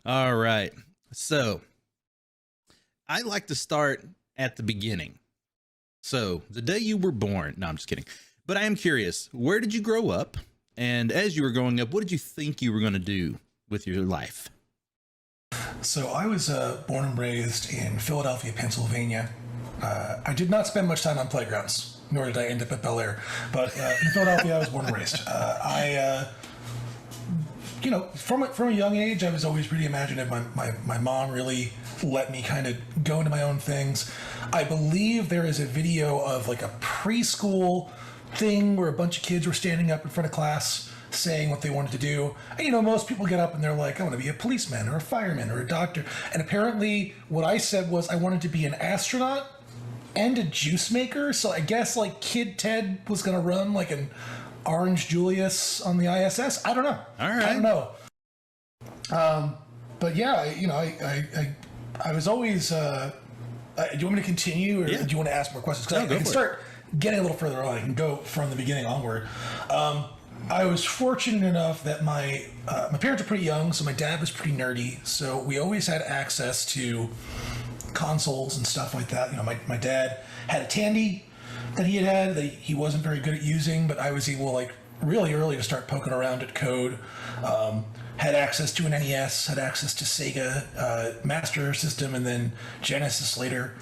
All right. So I like to start at the beginning. So the day you were born. No, I'm just kidding. But I am curious, where did you grow up? And as you were growing up, what did you think you were going to do with your life? So I was born and raised in Philadelphia, Pennsylvania. I did not spend much time on playgrounds, nor did I end up at Bel Air. But in Philadelphia, I was born and raised. From a young age, I was always really imaginative. My mom really let me kind of go into my own things. I believe there is a video of like a preschool thing where a bunch of kids were standing up in front of class saying what they wanted to do. And, most people get up and they're like, I want to be a policeman or a fireman or a doctor. And apparently what I said was I wanted to be an astronaut and a juice maker. So I guess like Kid Ted was going to run like an Orange Julius on the ISS. I don't know. All right. I don't know. But yeah, I was always, do you want me to continue or do you want to ask more questions? Because I can start getting a little further on. I can go from the beginning onward. I was fortunate enough that my parents are pretty young, so my dad was pretty nerdy. So we always had access to consoles and stuff like that. My dad had a Tandy that he had that he wasn't very good at using, but I was able like really early to start poking around at code. Had access to an NES, had access to Sega Master System, and then Genesis later.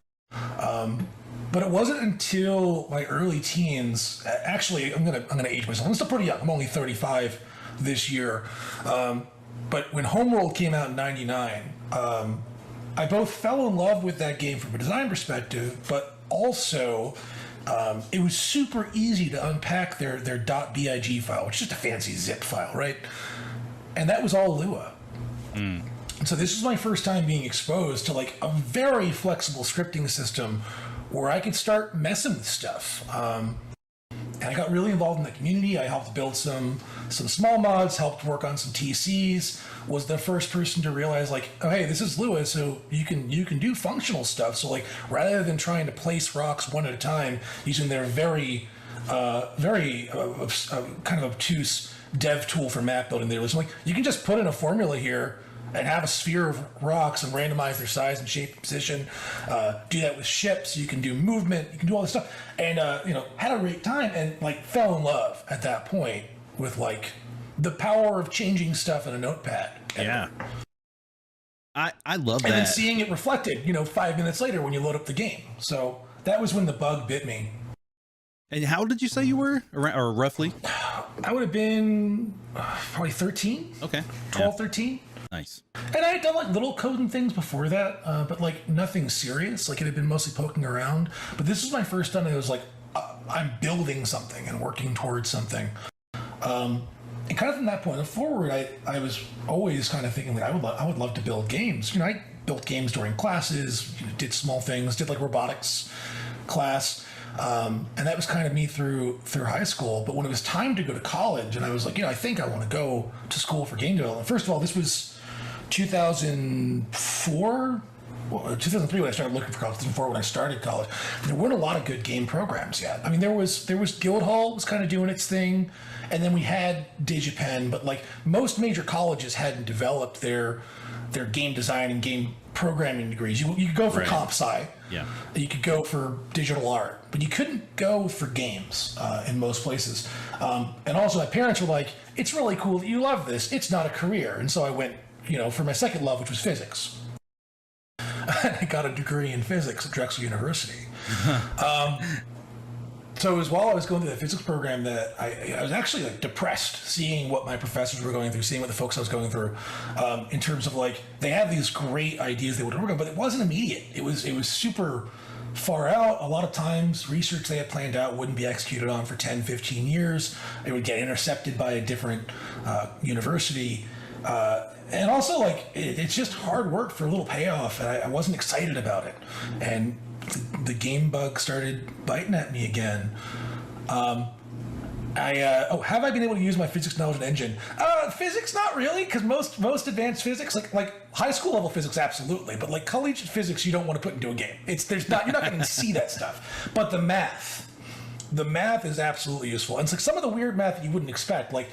But it wasn't until my early teens. Actually, I'm gonna age myself. I'm still pretty young. I'm only 35 this year. But when Homeworld came out in '99, I both fell in love with that game from a design perspective, but also it was super easy to unpack their .big file, which is just a fancy zip file, right? And that was all Lua. So this was my first time being exposed to like a very flexible scripting system where I could start messing with stuff. And I got really involved in the community. I helped build some small mods, helped work on some TCs, was the first person to realize like, oh, hey, this is Lua, so you can do functional stuff. So like, rather than trying to place rocks one at a time using their very kind of obtuse dev tool for map building, they was like, you can just put in a formula here and have a sphere of rocks and randomize their size and shape and position. Do that with ships. You can do movement. You can do all this stuff. And, had a great time and like fell in love at that point with like the power of changing stuff in a notepad. Yeah. I love that. And then seeing it reflected, 5 minutes later when you load up the game. So that was when the bug bit me. And how did you say you were, or roughly? I would have been probably 13. Okay. 12, 13. Nice. And I had done like little coding things before that, but like nothing serious. Like it had been mostly poking around. But this was my first time. It was like I'm building something and working towards something. And kind of from that point forward, I was always kind of thinking that I would love to build games. I built games during classes, did small things, did like robotics class. And that was kind of me through high school. But when it was time to go to college, and I was like, I think I want to go to school for game development. First of all, this was 2004, 2003 when I started looking for college. 2004 when I started college. There weren't a lot of good game programs yet. I mean, there was Guildhall was kind of doing its thing, and then we had DigiPen. But like most major colleges hadn't developed their game design and game programming degrees. You could go for comp sci. Yeah. You could go for digital art, but you couldn't go for games in most places. And also my parents were like, it's really cool that you love this. It's not a career. And so I went, for my second love, which was physics. I got a degree in physics at Drexel University. So it was while I was going through the physics program that I was actually like depressed seeing what my professors were going through, seeing what the folks I was going through, in terms of like they have these great ideas they would work on, but it wasn't immediate. It was super far out. A lot of times research they had planned out wouldn't be executed on for 10, 15 years. It would get intercepted by a different university. And also like it's just hard work for a little payoff, and I wasn't excited about it. And the game bug started biting at me again. Have I been able to use my physics knowledge and engine? Physics, not really, because most advanced physics, like high school level physics, absolutely, but like collegiate physics, you don't want to put into a game. You're not going to see that stuff. But the math is absolutely useful, and it's like some of the weird math that you wouldn't expect. Like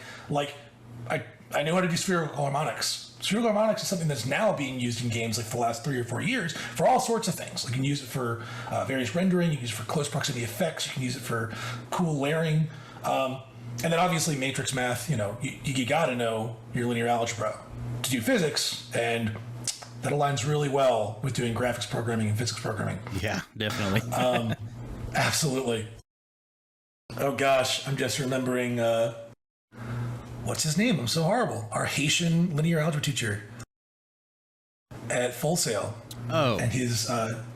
I I knew how to do spherical harmonics. Spherical harmonics is something that's now being used in games like for the last 3 or 4 years for all sorts of things. Like you can use it for various rendering, you can use it for close proximity effects, you can use it for cool layering. And then obviously matrix math, you got to know your linear algebra to do physics, and that aligns really well with doing graphics programming and physics programming. Yeah, definitely. Absolutely. Oh gosh, I'm just remembering, what's his name? I'm so horrible. Our Haitian linear algebra teacher at Full Sail. Oh. And his,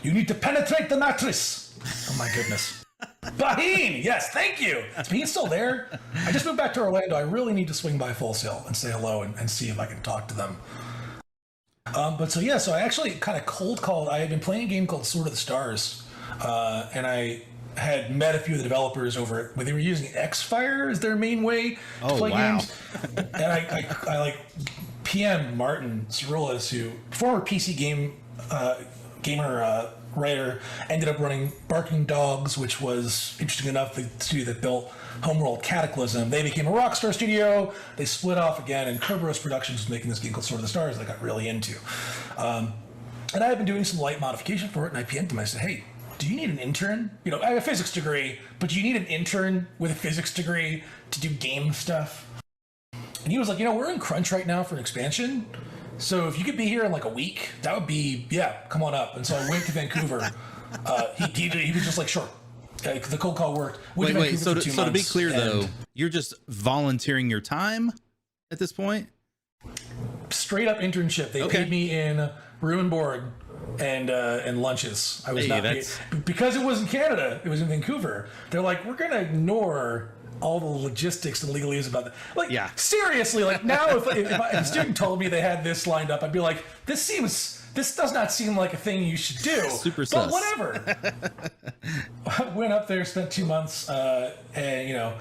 you need to penetrate the matrix. Oh my goodness. Baheen! Yes, thank you. Is Baheen still there? I just moved back to Orlando. I really need to swing by Full Sail and say hello and see if I can talk to them. So I actually kind of cold called. I had been playing a game called Sword of the Stars, and I had met a few of the developers over it, where they were using Xfire as their main way to play games. And I like PM Martin Cirulis, who former PC gamer writer, ended up running Barking Dogs, which was interesting enough. The studio that built Homeworld Cataclysm, they became a Rockstar studio. They split off again, and Kerberos Productions was making this game called Sword of the Stars that I got really into. And I had been doing some light modification for it, and I PM'd him. I said, hey, do you need an intern? I have a physics degree, but do you need an intern with a physics degree to do game stuff? And he was like, we're in crunch right now for an expansion. So if you could be here in like a week, that would be, come on up. And so I went to Vancouver. He was just like, sure. The cold call worked. Wait. So to be clear, though, you're just volunteering your time at this point? Straight up internship. They paid me in room and board and lunches. I was not paid. Because it was in Canada. It was in Vancouver. They're like, we're going to ignore all the logistics and legalese about that. Seriously, now if a student told me they had this lined up, I'd be like, this does not seem like a thing you should do. Super sus. But whatever. I went up there, spent 2 months, and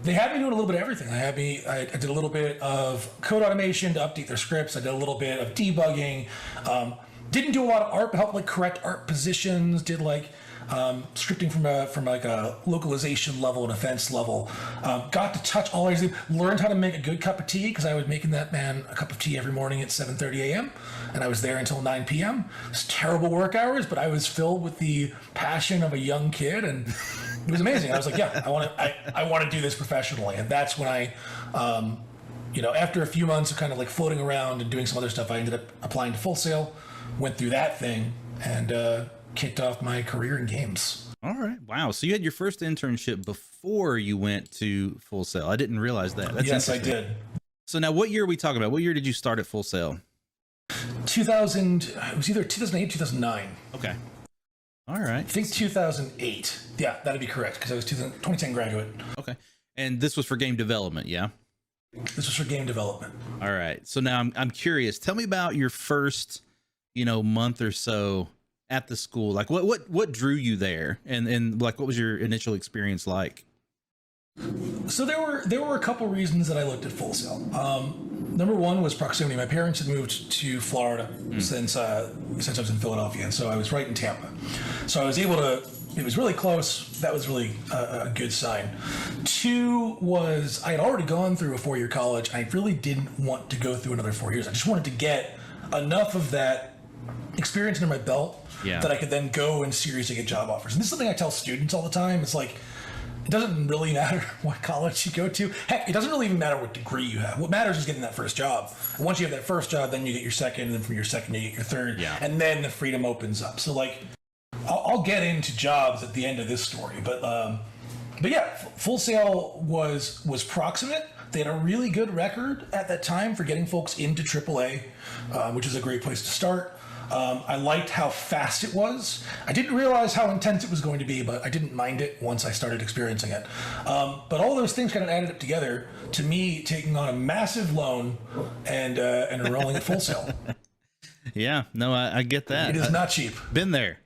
they had me doing a little bit of everything. I did a little bit of code automation to update their scripts. I did a little bit of debugging. Didn't do a lot of art, but helped correct art positions. Did scripting from a localization level and offense level. Got to touch all these things. Learned how to make a good cup of tea, because I was making that man a cup of tea every morning at 7:30 a.m. and I was there until 9 p.m. It was terrible work hours, but I was filled with the passion of a young kid, and it was amazing. I was like, I want to do this professionally, and that's when I, after a few months of kind of floating around and doing some other stuff, I ended up applying to Full Sail, went through that thing, and kicked off my career in games. All right. Wow. So you had your first internship before you went to Full Sail. I didn't realize that. That's yes, I did. So now what year are we talking about? What year did you start at Full Sail? 2000. It was either 2008, 2009. Okay. All right. I think 2008. Yeah, that'd be correct, because I was 2010 graduate. Okay. And this was for game development, yeah? This was for game development. All right. So now I'm curious. Tell me about your first, month or so at the school. What drew you there, and what was your initial experience like? So there were a couple reasons that I looked at Full Sail. Number one was proximity. My parents had moved to Florida since I was in Philadelphia, and so I was right in Tampa. So I was able to. It was really close. That was really a good sign. Two was I had already gone through a 4-year college. I really didn't want to go through another 4 years. I just wanted to get enough of that experience under my belt that I could then go and seriously get job offers. And this is something I tell students all the time. It's like, it doesn't really matter what college you go to. Heck, it doesn't really even matter what degree you have. What matters is getting that first job. And once you have that first job, then you get your second, and then from your second you get your third, and then the freedom opens up. So I'll get into jobs at the end of this story, but yeah, Full Sail was proximate. They had a really good record at that time for getting folks into AAA, which is a great place to start. I liked how fast it was. I didn't realize how intense it was going to be, but I didn't mind it once I started experiencing it. But all those things kind of added up together to me taking on a massive loan and enrolling at Full Sail. Yeah, no, I get that. It is not cheap. Been there.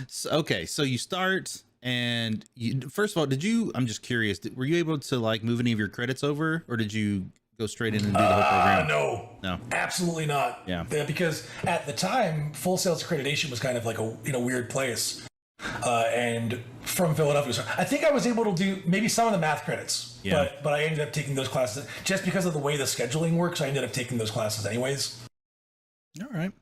So you start, and first of all, I'm just curious, were you able to move any of your credits over, or did you go straight in and do the whole program? No, absolutely not. Yeah, because at the time, Full Sail's accreditation was kind of in a weird place. And from Philadelphia, so I think I was able to do maybe some of the math credits. but I ended up taking those classes just because of the way the scheduling works. I ended up taking those classes anyways. All right.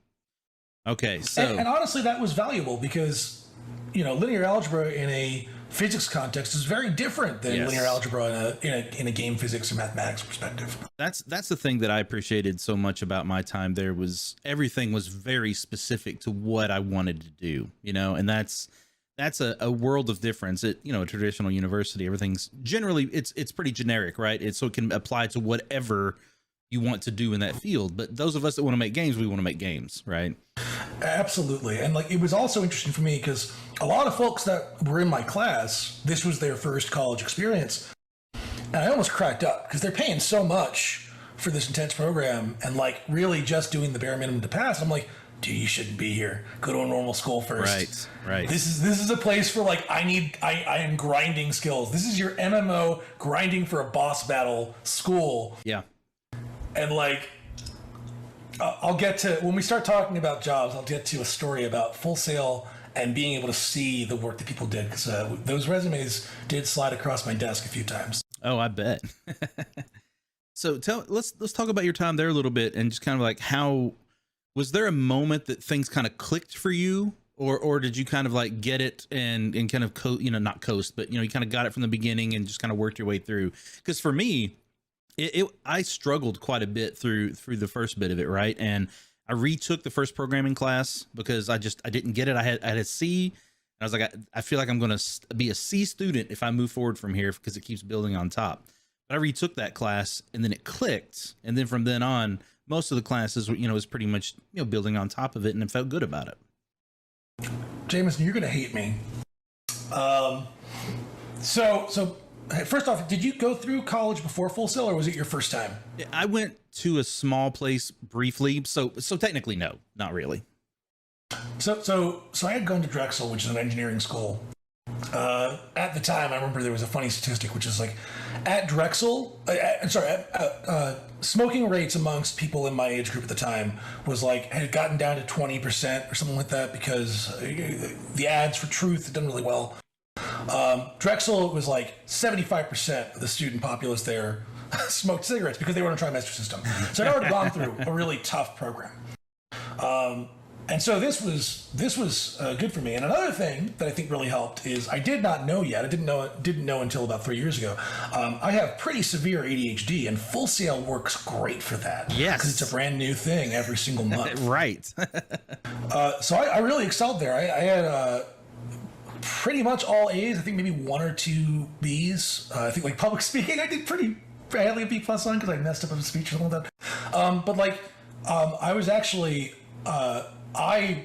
Okay. So, and honestly, that was valuable because, linear algebra in a physics context is very different than linear algebra in a game physics or mathematics perspective. That's the thing that I appreciated so much about my time there was everything was very specific to what I wanted to do, and that's a world of difference. At a traditional university, everything's generally it's pretty generic, right? So it can apply to whatever you want to do in that field. But those of us that want to make games, we want to make games, right? Absolutely. And it was also interesting for me because a lot of folks that were in my class, this was their first college experience. And I almost cracked up because they're paying so much for this intense program and really just doing the bare minimum to pass. I'm like, dude, you shouldn't be here. Go to a normal school first. Right. This is a place for I am grinding skills. This is your MMO grinding for a boss battle school. Yeah. And I'll get to, when we start talking about jobs, I'll get to a story about Full Sail and being able to see the work that people did because those resumes did slide across my desk a few times. Oh, I bet. So let's talk about your time there a little bit and just kind of how was there a moment that things kind of clicked for you, or did you kind of get it and kind of not coast, but you kind of got it from the beginning and just kind of worked your way through? Because for me, I struggled quite a bit through the first bit of it, right? And I retook the first programming class because I didn't get it. I had a C, and I was like, I feel like I'm going to be a C student if I move forward from here because it keeps building on top. But I retook that class, and then it clicked, and then from then on, most of the classes, was pretty much building on top of it, and I felt good about it. Jameson, you're going to hate me. So. First off, did you go through college before Full Sail, or was it your first time? I went to a small place briefly, so technically no, not really. So I had gone to Drexel, which is an engineering school. At the time, I remember there was a funny statistic, which is at Drexel, smoking rates amongst people in my age group at the time was had gotten down to 20% or something like that because the ads for Truth had done really well. Drexel was 75% of the student populace there smoked cigarettes because they were on a trimester system. So I'd already gone through a really tough program. And so this was good for me. And another thing that I think really helped is I did not know yet. I didn't know until about 3 years ago. I have pretty severe ADHD, and Full Sail works great for that. Yes, because it's a brand new thing every single month. Right. So I really excelled there. I had pretty much all A's. I think maybe 1 or 2 B's. I think public speaking I did pretty badly, a B+ on because I messed up a speech or something like that. But I was actually I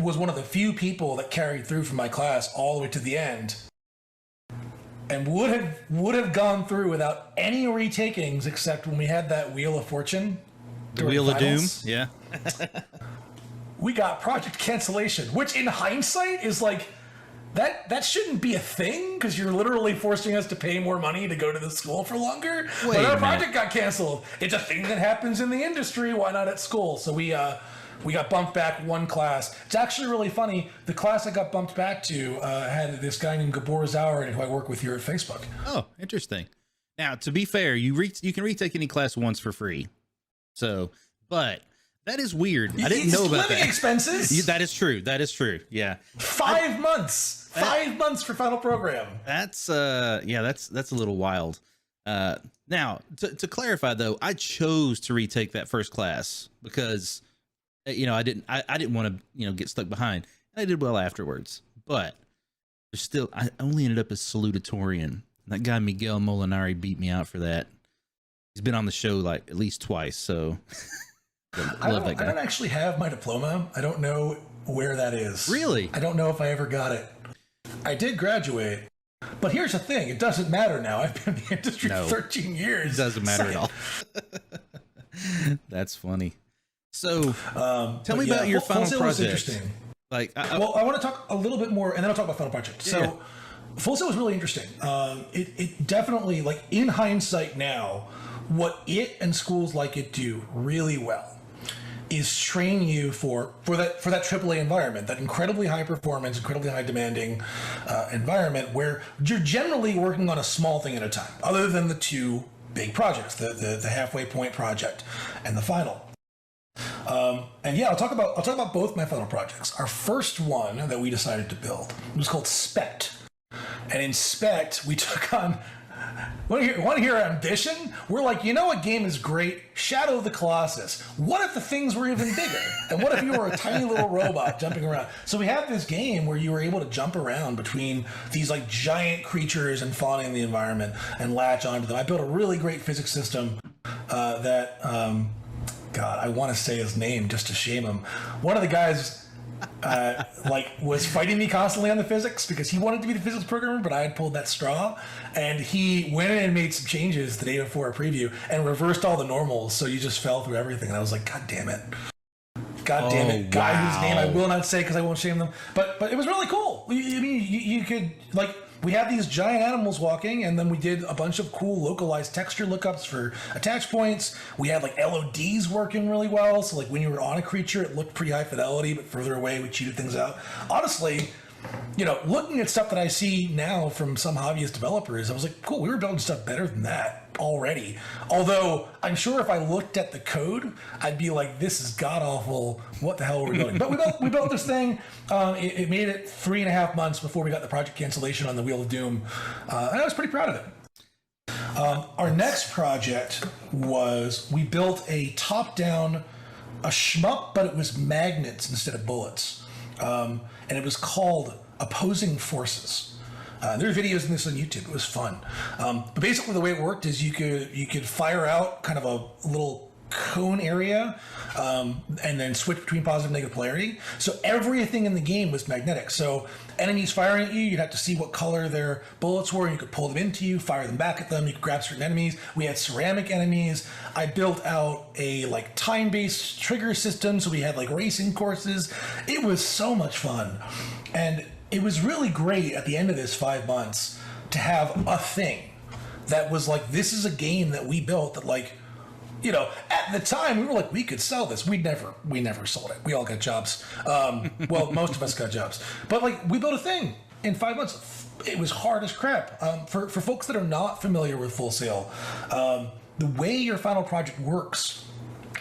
was one of the few people that carried through from my class all the way to the end, and would have gone through without any retakings except when we had that Wheel of Fortune. The Wheel of Doom. Yeah. We got project cancellation, which in hindsight is that shouldn't be a thing because you're literally forcing us to pay more money to go to the school for longer. But our project got canceled. It's a thing that happens in the industry. Why not at school? So we got bumped back 1 class. It's actually really funny. The class I got bumped back to had this guy named Gabor Zauer in it who I work with here at Facebook. Oh, interesting. Now, to be fair, you can retake any class once for free. So, but that is weird. I didn't know about that. Expenses. That is true. That is true. Yeah. 5 months. 5 months for final program. That's that's a little wild. Now to clarify though, I chose to retake that first class because I didn't want to get stuck behind. And I did well afterwards, but there's still I only ended up as salutatorian. That guy Miguel Molinari beat me out for that. He's been on the show at least twice, so I love that guy. I don't actually have my diploma. I don't know where that is. Really? I don't know if I ever got it. I did graduate, but here's the thing. It doesn't matter now. I've been in the industry for 13 years. It doesn't matter at all. That's funny. So tell me about your final project. Was interesting. I want to talk a little bit more, and then I'll talk about final project. Yeah. So Full Sail was really interesting. It definitely, in hindsight now, what it and schools like it do really well is train you for that AAA environment, that incredibly high performance, incredibly high demanding environment where you're generally working on a small thing at a time, other than the two big projects, the halfway point project and the final. And yeah, I'll talk about both my final projects. Our first one that we decided to build was called Spect, and in Spect we took on. Want to hear our ambition? We're like, you know what game is great? Shadow of the Colossus. What if the things were even bigger? And what if you were a tiny little robot jumping around? So we have this game where you were able to jump around between these like giant creatures and fauna in the environment and latch onto them. I built a really great physics system that, God, I want to say his name just to shame him. One of the guys was fighting me constantly on the physics because he wanted to be the physics programmer, but I had pulled that straw, and he went in and made some changes the day before our preview and reversed all the normals, so you just fell through everything. And I was like, God damn it, guy whose name I will not say because I won't shame them, but it was really cool. I mean, you could like. We had these giant animals walking, and then we did a bunch of cool localized texture lookups for attach points. We had like LODs working really well, so like when you were on a creature, it looked pretty high fidelity, but further away, we cheated things out. Honestly, you know, looking at stuff that I see now from some hobbyist developers, I was like, cool, we were building stuff better than that already. Although I'm sure if I looked at the code, I'd be like, this is god awful. What the hell are we building? But we built this thing. It made it 3.5 months before we got the project cancellation on the Wheel of Doom, and I was pretty proud of it. Our next project was we built a top-down, a shmup, but it was magnets instead of bullets, and it was called Opposing Forces. There are videos in this on YouTube. It was fun. But basically the way it worked is you could fire out kind of a little cone area and then switch between positive and negative polarity. So everything in the game was magnetic. So enemies firing at you, you'd have to see what color their bullets were, and you could pull them into you, fire them back at them. You could grab certain enemies. We had ceramic enemies. I built out a like time-based trigger system, so we had like racing courses. It was so much fun. And it was really great at the end of this 5 months to have a thing that was like, this is a game that we built that, like, you know, at the time we were like, we could sell this. We never sold it. We all got jobs. Well, most of us got jobs, but like we built a thing in 5 months. It was hard as crap. For folks that are not familiar with Full Sail, the way your final project works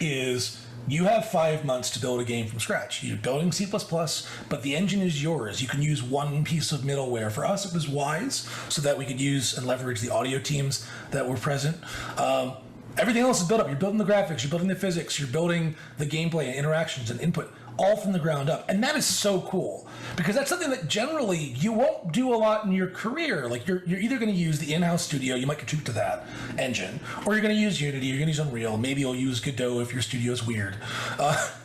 is you have 5 months to build a game from scratch. You're building C++, but the engine is yours. You can use one piece of middleware. For us, it was Wise, so that we could use and leverage the audio teams that were present. Everything else is built up. You're building the graphics, you're building the physics, you're building the gameplay and interactions and input, all from the ground up. And that is so cool, because that's something that generally you won't do a lot in your career. Like you're either going to use the in-house studio, you might contribute to that engine, or you're going to use Unity, you're going to use Unreal, maybe you'll use Godot if your studio is weird.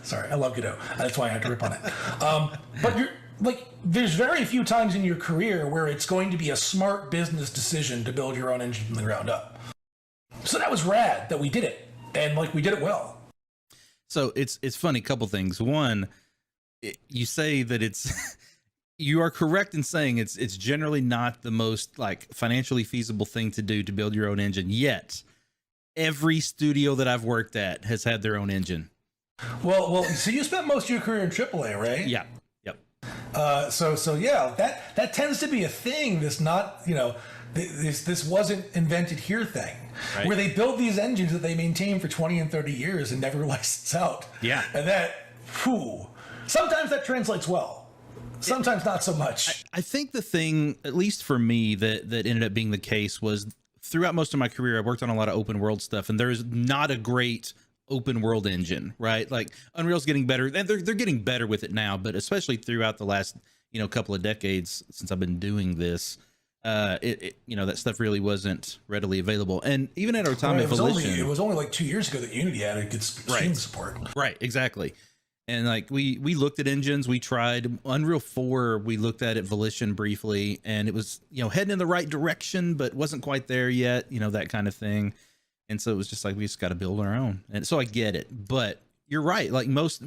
Sorry, I love Godot. That's why I have to rip on it. But you're like, there's very few times in your career where it's going to be a smart business decision to build your own engine from the ground up. So that was rad that we did it, and like we did it well. So it's funny, couple things. One, you say that it's you are correct in saying it's generally not the most like financially feasible thing to do to build your own engine. Yet every studio that I've worked at has had their own engine. Well, so you spent most of your career in AAA, right? Yeah. Yep. So yeah, that tends to be a thing. This not, you know, this wasn't invented here thing, right, where they build these engines that they maintain for 20 and 30 years and never license out. Yeah. And that, sometimes that translates well. Sometimes not so much. I think the thing, at least for me, that ended up being the case was throughout most of my career, I worked on a lot of open world stuff, and there's not a great open world engine, right? Like Unreal's getting better, and they're getting better with it now, but especially throughout the last, couple of decades since I've been doing this, that stuff really wasn't readily available. And even at our time at Volition, it was only like 2 years ago that Unity added good stream support. Right, exactly. And like we looked at engines, we tried Unreal 4, we looked at it Volition briefly, and it was, heading in the right direction, but wasn't quite there yet, that kind of thing. And so it was just like, we just got to build our own. And so I get it, but you're right. Like most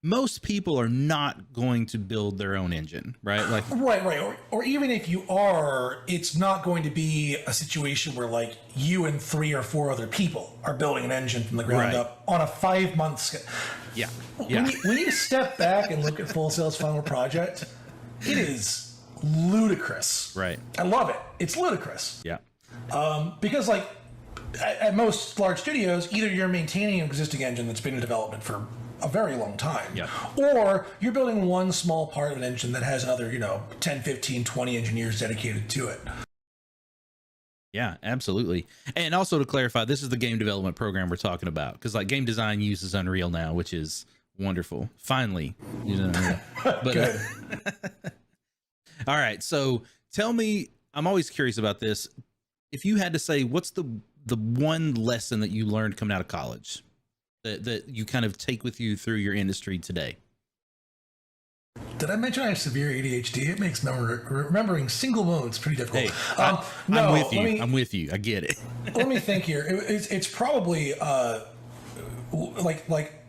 most people are not going to build their own engine, right? Like, right. Or even if you are, it's not going to be a situation where like you and 3 or 4 other people are building an engine from the ground up on a 5-month schedule. Yeah. When you step back and look at Full Sail's final project, it is ludicrous. Right. I love it. It's ludicrous. Yeah. Because like at most large studios, either you're maintaining an existing engine that's been in development for a very long time, or you're building one small part of an engine that has another, 10, 15, 20 engineers dedicated to it. Yeah, absolutely. And also to clarify, this is the game development program we're talking about, because like game design uses Unreal now, which is wonderful. Finally, but all right. So tell me, I'm always curious about this. If you had to say, what's the one lesson that you learned coming out of college that you kind of take with you through your industry today? Did I mention I have severe ADHD? It makes remembering single moments pretty difficult. Hey, I'm with you. I'm with you. I get it. Let me think here. It's probably like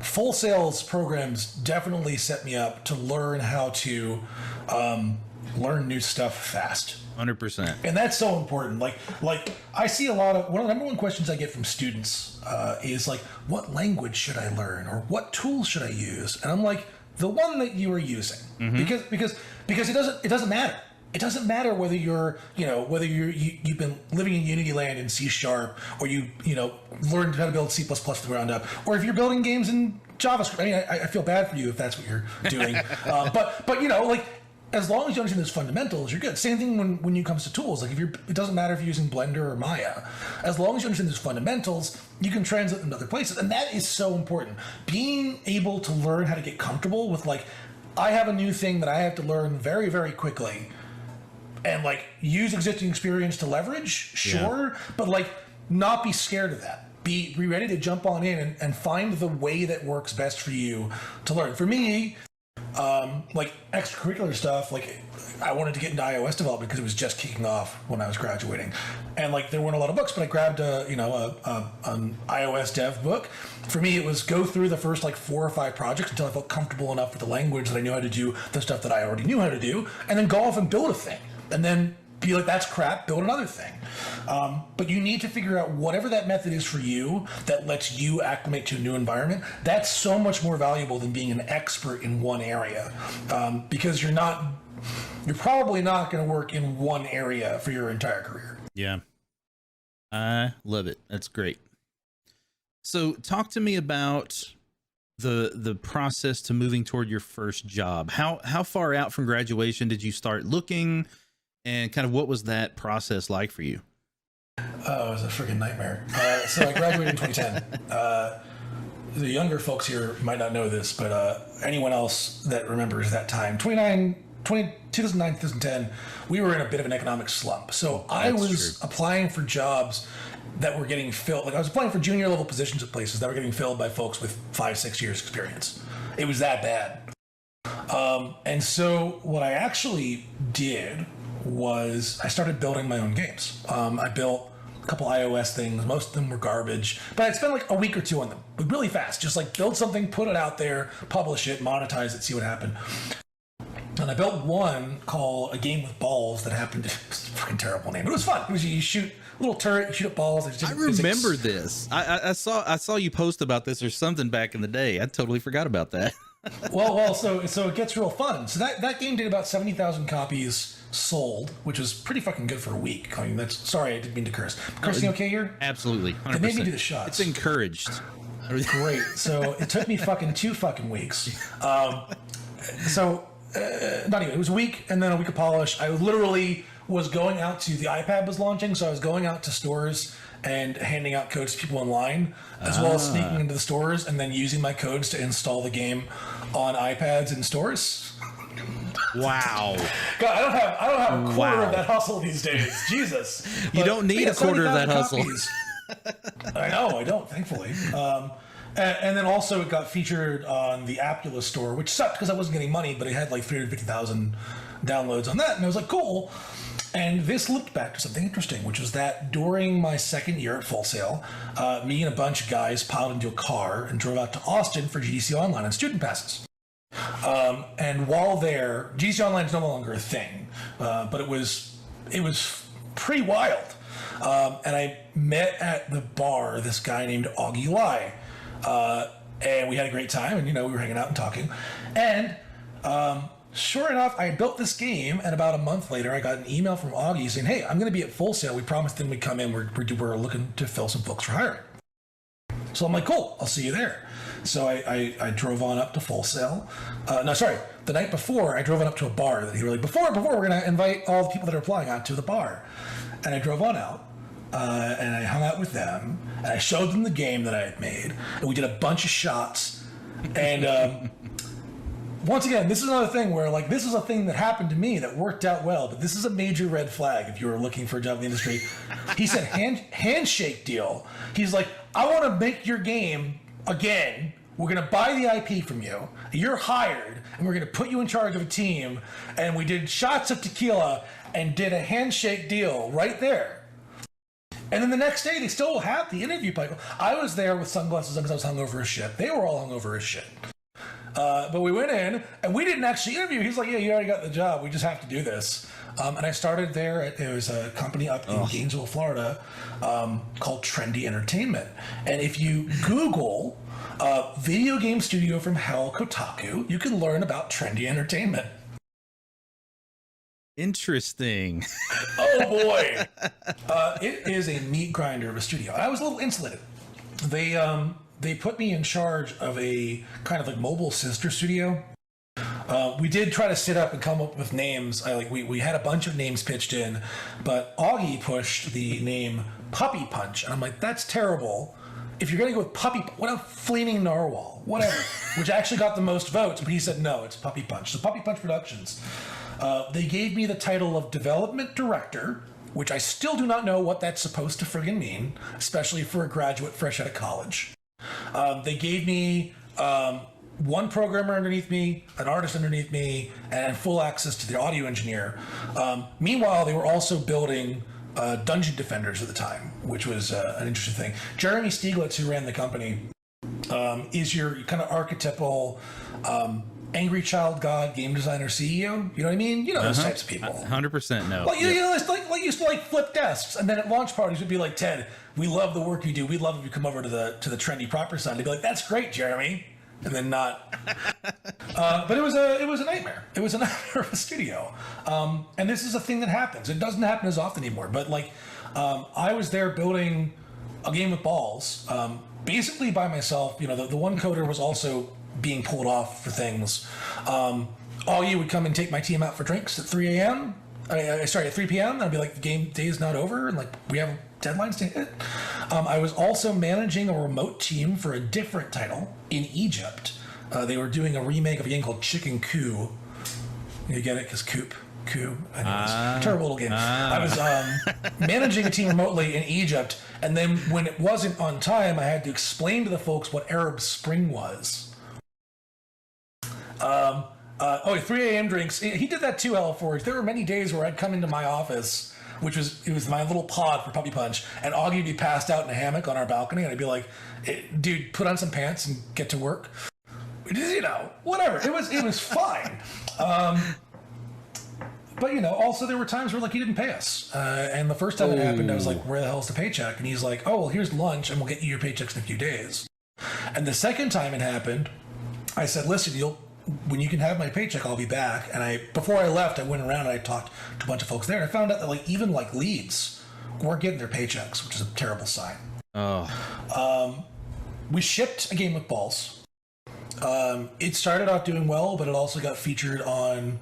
Full Sail's programs definitely set me up to learn how to learn new stuff fast. 100%. And that's so important. Like I see a lot of, one of the number one questions I get from students is like, what language should I learn, or what tools should I use? And I'm like, the one that you are using, because it doesn't matter. It doesn't matter whether you've been living in Unity land in C# or you learned how to build C++ from the ground up, or if you're building games in JavaScript. I mean, I feel bad for you if that's what you're doing, but as long as you understand those fundamentals, you're good. Same thing when it comes to tools. Like it doesn't matter if you're using Blender or Maya. As long as you understand those fundamentals, you can translate them to other places. And that is so important. Being able to learn how to get comfortable with I have a new thing that I have to learn very, very quickly, and use existing experience to leverage, sure, but not be scared of that. Be ready to jump on in and find the way that works best for you to learn. For me, extracurricular stuff, I wanted to get into iOS development because it was just kicking off when I was graduating, and there weren't a lot of books, but I grabbed an iOS dev book. For me, it was go through the first 4 or 5 projects until I felt comfortable enough with the language that I knew how to do the stuff that I already knew how to do, and then go off and build a thing, and then be like, that's crap, build another thing. But you need to figure out whatever that method is for you that lets you acclimate to a new environment. That's so much more valuable than being an expert in one area, because you're probably not going to work in one area for your entire career. Yeah. I love it. That's great. So talk to me about the process to moving toward your first job. How far out from graduation did you start looking, and kind of what was that process like for you? Oh, it was a freaking nightmare. So I graduated in 2010. The younger folks here might not know this, but anyone else that remembers that time, 2009, 2010, we were in a bit of an economic slump. So I was applying for jobs that were getting filled. I was applying for junior level positions at places that were getting filled by folks with 5-6 years experience. It was that bad. And so what I actually did was I started building my own games. I built a couple iOS things. Most of them were garbage, but I'd spend a week or 2 on them, really fast. Just build something, put it out there, publish it, monetize it, see what happened. And I built one called A Game with Balls that happened to, it's a fucking terrible name, but it was fun. It was, you shoot a little turret, you shoot at balls. I remember this. I saw you post about this or something back in the day. I totally forgot about that. well, so it gets real fun. So that game did about 70,000 copies sold, which was pretty fucking good for a week. I mean, sorry, I didn't mean to curse. Cursing okay here? Absolutely. 100%. It made me do the shots. It's encouraged. Great. So it took me fucking 2 fucking weeks. Not even. It was a week and then a week of polish. I literally was going out to, the iPad was launching, so I was going out to stores and handing out codes to people in line, as well as sneaking into the stores and then using my codes to install the game on iPads in stores. Wow. God, I don't have a quarter of that hustle these days. Jesus. You don't need a quarter of that hustle. I know, I don't, thankfully. And then also it got featured on the Apula store, which sucked because I wasn't getting money, but it had 350,000 downloads on that, and I was like, cool. And this looked back to something interesting, which was that during my second year at Full Sail, me and a bunch of guys piled into a car and drove out to Austin for GDC Online on student passes. And while there, GDC Online is no longer a thing, but it was pretty wild. And I met at the bar this guy named Augie Lai, and we had a great time, and we were hanging out and talking. And sure enough, I built this game, and about a month later, I got an email from Augie saying, "Hey, I'm going to be at Full Sail. We promised them we'd come in. We're looking to fill some folks for hiring." So I'm like, "Cool, I'll see you there." So I drove on up to Full Sail. The night before, I drove on up to a bar that he was like, before we're going to invite all the people that are applying out to the bar. And I drove on out, and I hung out with them, and I showed them the game that I had made, and we did a bunch of shots. And once again, this is another thing where, like, this is a thing that happened to me that worked out well, but this is a major red flag if you were looking for a job in the industry. He said, handshake deal. He's like, "I want to make your game again. We're going to buy the IP from you. You're hired, and we're going to put you in charge of a team." And we did shots of tequila and did a handshake deal right there. And then the next day, they still had the interview pipe. I was there with sunglasses on because I was hungover as shit. They were all hungover as shit. But we went in, and we didn't actually interview. He's like, "Yeah, you already got the job. We just have to do this." And I started there. It was a company up in Gainesville, Florida, called Trendy Entertainment. And if you Google video game studio from hell Kotaku, you can learn about Trendy Entertainment. Interesting. Oh boy. It is a meat grinder of a studio. I was a little insulated. They put me in charge of a kind of like mobile sister studio. We did try to sit up and come up with names. We had a bunch of names pitched in, but Augie pushed the name Puppy Punch, and I'm like, that's terrible. If you're going to go with Puppy, what about Flaming Narwhal? Whatever. Which actually got the most votes, but he said no, it's Puppy Punch. So Puppy Punch Productions. They gave me the title of Development Director, which I still do not know what that's supposed to friggin' mean, especially for a graduate fresh out of college. They gave me one programmer underneath me, an artist underneath me, and full access to the audio engineer. Meanwhile, they were also building Dungeon Defenders at the time, which was an interesting thing. Jeremy Stieglitz, who ran the company, is your kind of archetypal angry child god game designer CEO. You know what I mean? You know those types of people. 100% no. Like, you used to flip desks, and then at launch parties would be like, "Ted, we love the work you do. We'd love if you come over to the trendy proper side." They'd be like, "That's great, Jeremy," and then not. But it was a nightmare. It was a nightmare of a studio. And this is a thing that happens. It doesn't happen as often anymore. But I was there building a game with balls, basically by myself. The one coder was also being pulled off for things. Augie would come and take my team out for drinks at 3 a.m. At 3 p.m. I'd be like, "The game day is not over, and we have deadlines to hit." I was also managing a remote team for a different title in Egypt. They were doing a remake of a game called Chicken Coup. You get it? Because coup. Anyways, terrible little game. I was managing a team remotely in Egypt, and then when it wasn't on time, I had to explain to the folks what Arab Spring was. 3 a.m. drinks. He did that too, Hellforge. There were many days where I'd come into my office, it was my little pod for Puppy Punch, and Augie would be passed out in a hammock on our balcony, and I'd be like, "Dude, put on some pants and get to work." Whatever. It was fine. But also there were times where he didn't pay us, and the first time it happened, I was like, "Where the hell's the paycheck?" And he's like, "Oh, well, here's lunch, and we'll get you your paychecks in a few days." And the second time it happened, I said, "Listen, when you can have my paycheck, I'll be back." And before I left, I went around and I talked to a bunch of folks there, and I found out that even leads weren't getting their paychecks, which is a terrible sign. We shipped a game with balls. It started out doing well, but it also got featured on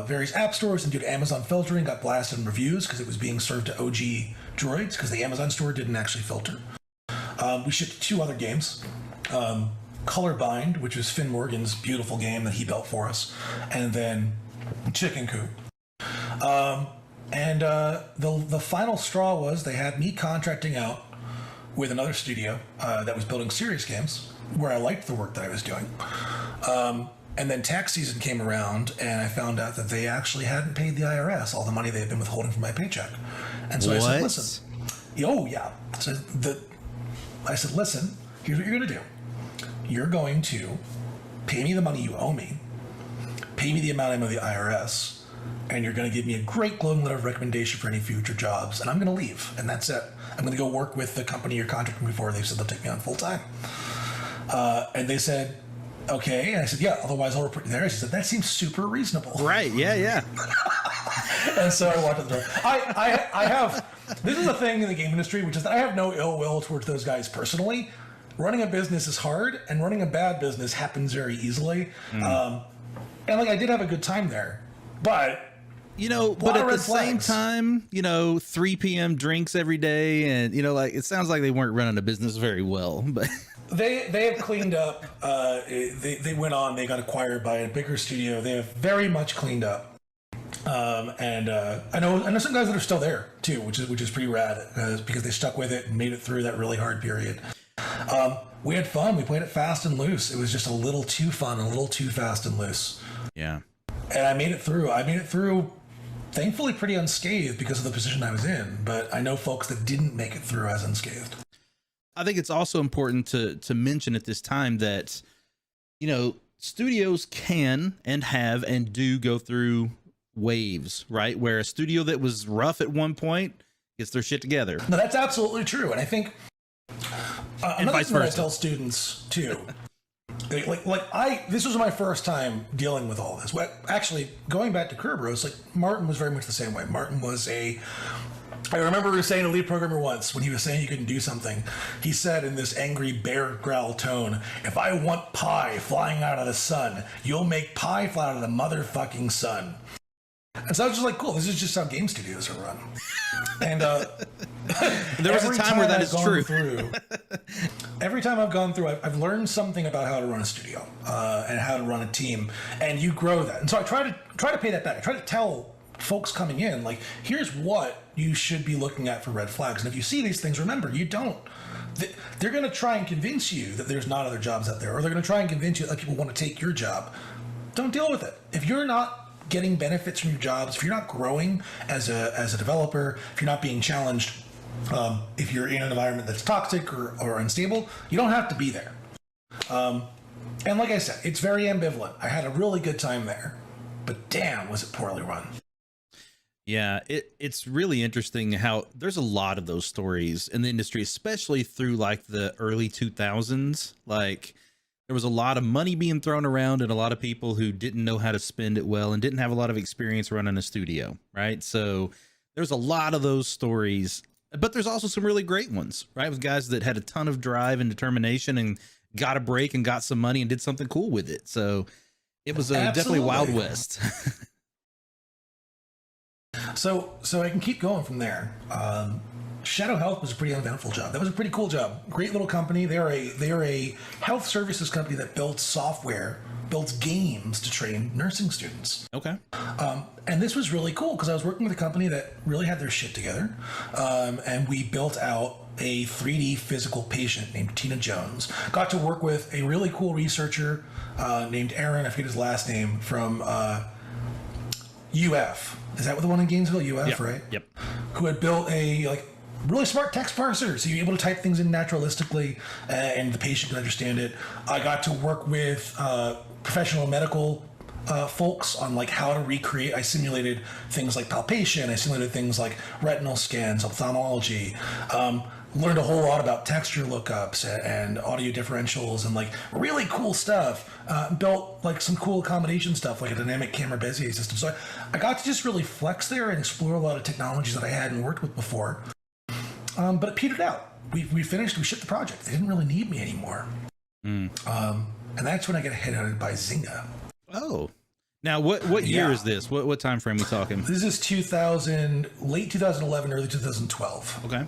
various app stores and due to Amazon filtering, got blasted in reviews because it was being served to OG droids because the Amazon store didn't actually filter. We shipped 2 other games. Colorbind, which was Finn Morgan's beautiful game that he built for us, and then Chicken Coup. The final straw was they had me contracting out with another studio that was building serious games where I liked the work that I was doing. And then tax season came around, and I found out that they actually hadn't paid the IRS all the money they had been withholding from my paycheck. And so I said, listen, oh yeah. So I said, listen, here's what you're going to do. You're going to pay me the money you owe me, pay me the amount I owe the IRS, and you're going to give me a great glowing letter of recommendation for any future jobs, and I'm going to leave, and that's it. I'm going to go work with the company you're contracting me for. They said they'll take me on full time. And they said, okay. And I said, yeah, otherwise I'll report you there. She said, that seems super reasonable. Right, yeah. And so I walked out the door. I have, this is a thing in the game industry, which is that I have no ill will towards those guys personally. Running a business is hard, and running a bad business happens very easily. And like, I did have a good time there, but but at the same time, 3 p.m. drinks every day, and like, it sounds like they weren't running a business very well, but they have cleaned up. They went on, they got acquired by a bigger studio. They have very much cleaned up. And I know some guys that are still there too, which is pretty rad, because they stuck with it and made it through that really hard period. We had fun. We played it fast and loose. It was just a little too fun, a little too fast and loose. Yeah. And I made it through, thankfully pretty unscathed because of the position I was in. But I know folks that didn't make it through as unscathed. I think it's also important to mention at this time that, studios can and have and do go through waves, right? Where a studio that was rough at one point gets their shit together. No, that's absolutely true. And I think and vice versa. I tell students too, this was my first time dealing with all this. Well, actually, going back to Kerberos, like Martin was very much the same way. Martin was I remember saying to a lead programmer once, when he was saying he couldn't do something, he said in this angry bear growl tone, if I want pie flying out of the sun, you'll make pie fly out of the motherfucking sun. And so I was just like, cool, this is just how game studios are run. And there was a time where that is true. Every time I've gone through, I've learned something about how to run a studio and how to run a team, and you grow that. And so I try to pay that back. I try to tell folks coming in, like, here's what you should be looking at for red flags. And if you see these things, remember, you don't. They're going to try and convince you that there's not other jobs out there, or they're going to try and convince you that people want to take your job. Don't deal with it. If you're not getting benefits from your jobs, if you're not growing as a developer, if you're not being challenged, if you're in an environment that's toxic or unstable, you don't have to be there. And like I said, it's very ambivalent. I had a really good time there, but damn, was it poorly run. Yeah, it's really interesting how there's a lot of those stories in the industry, especially through like the early 2000s. Like, there was a lot of money being thrown around and a lot of people who didn't know how to spend it well and didn't have a lot of experience running a studio, right? So there's a lot of those stories, but there's also some really great ones, right? With guys that had a ton of drive and determination and got a break and got some money and did something cool with it. So it was definitely Wild West. So I can keep going from there. Shadow Health was a pretty uneventful job. That was a pretty cool job. Great little company. They are a health services company that builds software, builds games to train nursing students. Okay. And this was really cool because I was working with a company that really had their shit together. And we built out a 3D physical patient named Tina Jones. Got to work with a really cool researcher named Aaron, I forget his last name, from UF. Is that the one in Gainesville? UF, yep. Right? Yep. Who had built a really smart text parser, so you're able to type things in naturalistically, and the patient can understand it. I got to work with professional medical folks on like how to recreate. I simulated things like palpation. I simulated things like retinal scans, ophthalmology. Learned a whole lot about texture lookups and audio differentials and like really cool stuff. Built like some cool accommodation stuff like a dynamic camera Bezier system. So I got to just really flex there and explore a lot of technologies that I hadn't worked with before. But it petered out. We finished, we shipped the project. They didn't really need me anymore. And that's when I got headhunted by Zynga. Oh. Now, what year is this? What time frame we talking? This is late 2011, early 2012. Okay.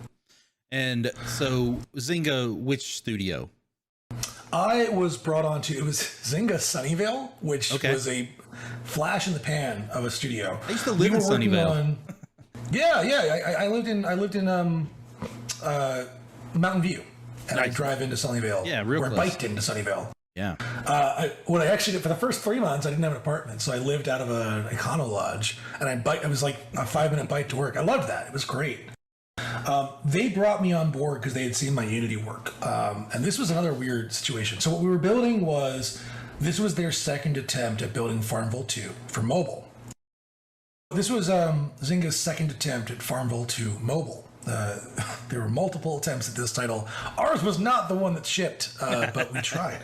And so Zynga, which studio? I was brought on to, it was Zynga Sunnyvale, which was a flash in the pan of a studio. I used to live in Sunnyvale. I lived in Mountain View, and I drive into Sunnyvale. Yeah, real close. Or biked into Sunnyvale. Yeah. What I actually did for the first 3 months, I didn't have an apartment, so I lived out of an Econolodge, and it was like a 5-minute bike to work. I loved that. It was great. They brought me on board because they had seen my Unity work, and this was another weird situation. So what we were building this was their second attempt at building Farmville 2 for mobile. This was Zynga's second attempt at Farmville 2 mobile. There were multiple attempts at this title. Ours was not the one that shipped, but we tried.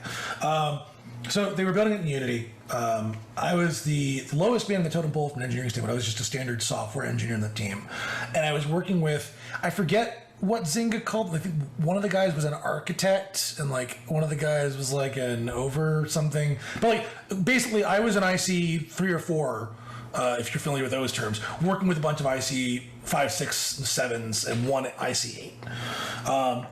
So they were building it in Unity. I was the lowest man in the totem pole from an engineering standpoint. I was just a standard software engineer in the team. And I was working with, I forget what Zynga called. I think one of the guys was an architect, and like one of the guys was like an over something. But like basically, I was an IC 3 or 4. If you're familiar with those terms, working with a bunch of IC 5, 6, 7s and one IC 8.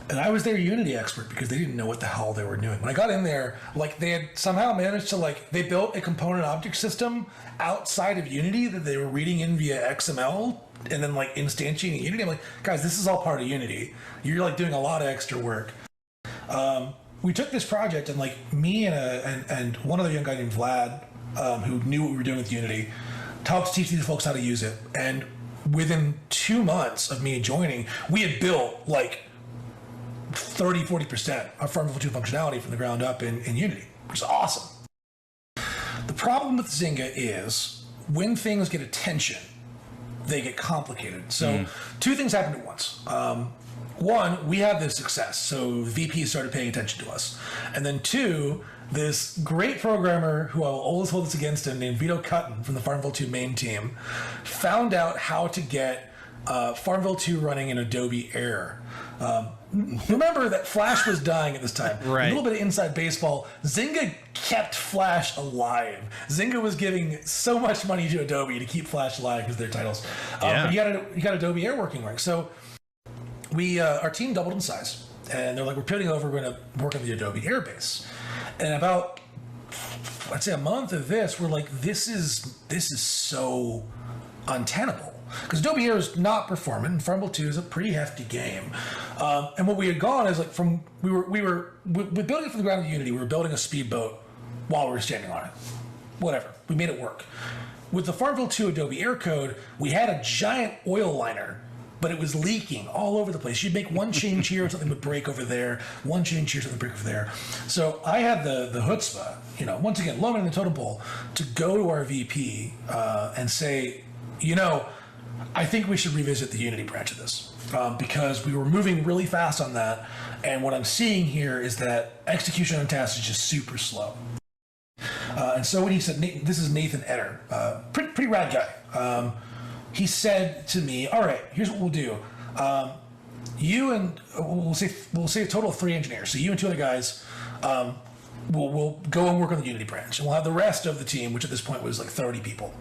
And I was their Unity expert because they didn't know what the hell they were doing. When I got in there, like they had somehow managed to they built a component object system outside of Unity that they were reading in via XML and then like instantiating Unity. I'm like, guys, this is all part of Unity. You're like doing a lot of extra work. We took this project and like me and one other young guy named Vlad, who knew what we were doing with Unity, helped teach these folks how to use it. And within 2 months of me joining, we had built like 30-40% of Farmville 2 functionality from the ground up in Unity, which is awesome. The problem with Zynga is when things get attention, they get complicated. So 2 things happened at once. One, we had this success, so VP started paying attention to us. And then 2, this great programmer who I will always hold this against him, named Vito Cutton from the Farmville 2 main team, found out how to get Farmville 2 running in Adobe Air. Remember that Flash was dying at this time. Right. A little bit of inside baseball. Zynga kept Flash alive. Zynga was giving so much money to Adobe to keep Flash alive because of their titles. But you got Adobe Air working right. So our team doubled in size, and they're like, we're pivoting over. We're going to work on the Adobe Air base. And about, I'd say, a month of this, we're like, this is so untenable. Because Adobe Air is not performant, and Farmville 2 is a pretty hefty game. And what we had gone is like we were building it from the ground in Unity. We were building a speedboat while we were standing on it. Whatever, we made it work. With the Farmville 2 Adobe Air code, we had a giant oil liner, but it was leaking all over the place. You'd make one change here, something would break over there. One change here, something would break over there. So I had the chutzpah, once again, low man in the totem pole, to go to our VP and say, I think we should revisit the Unity branch of this because we were moving really fast on that. And what I'm seeing here is that execution on tasks is just super slow. And so when he said, this is Nathan Etter, pretty rad guy. He said to me, all right, here's what we'll do. You and we'll say a total of 3 engineers. So you and 2 other guys, we'll go and work on the Unity branch, and we'll have the rest of the team, which at this point was like 30 people,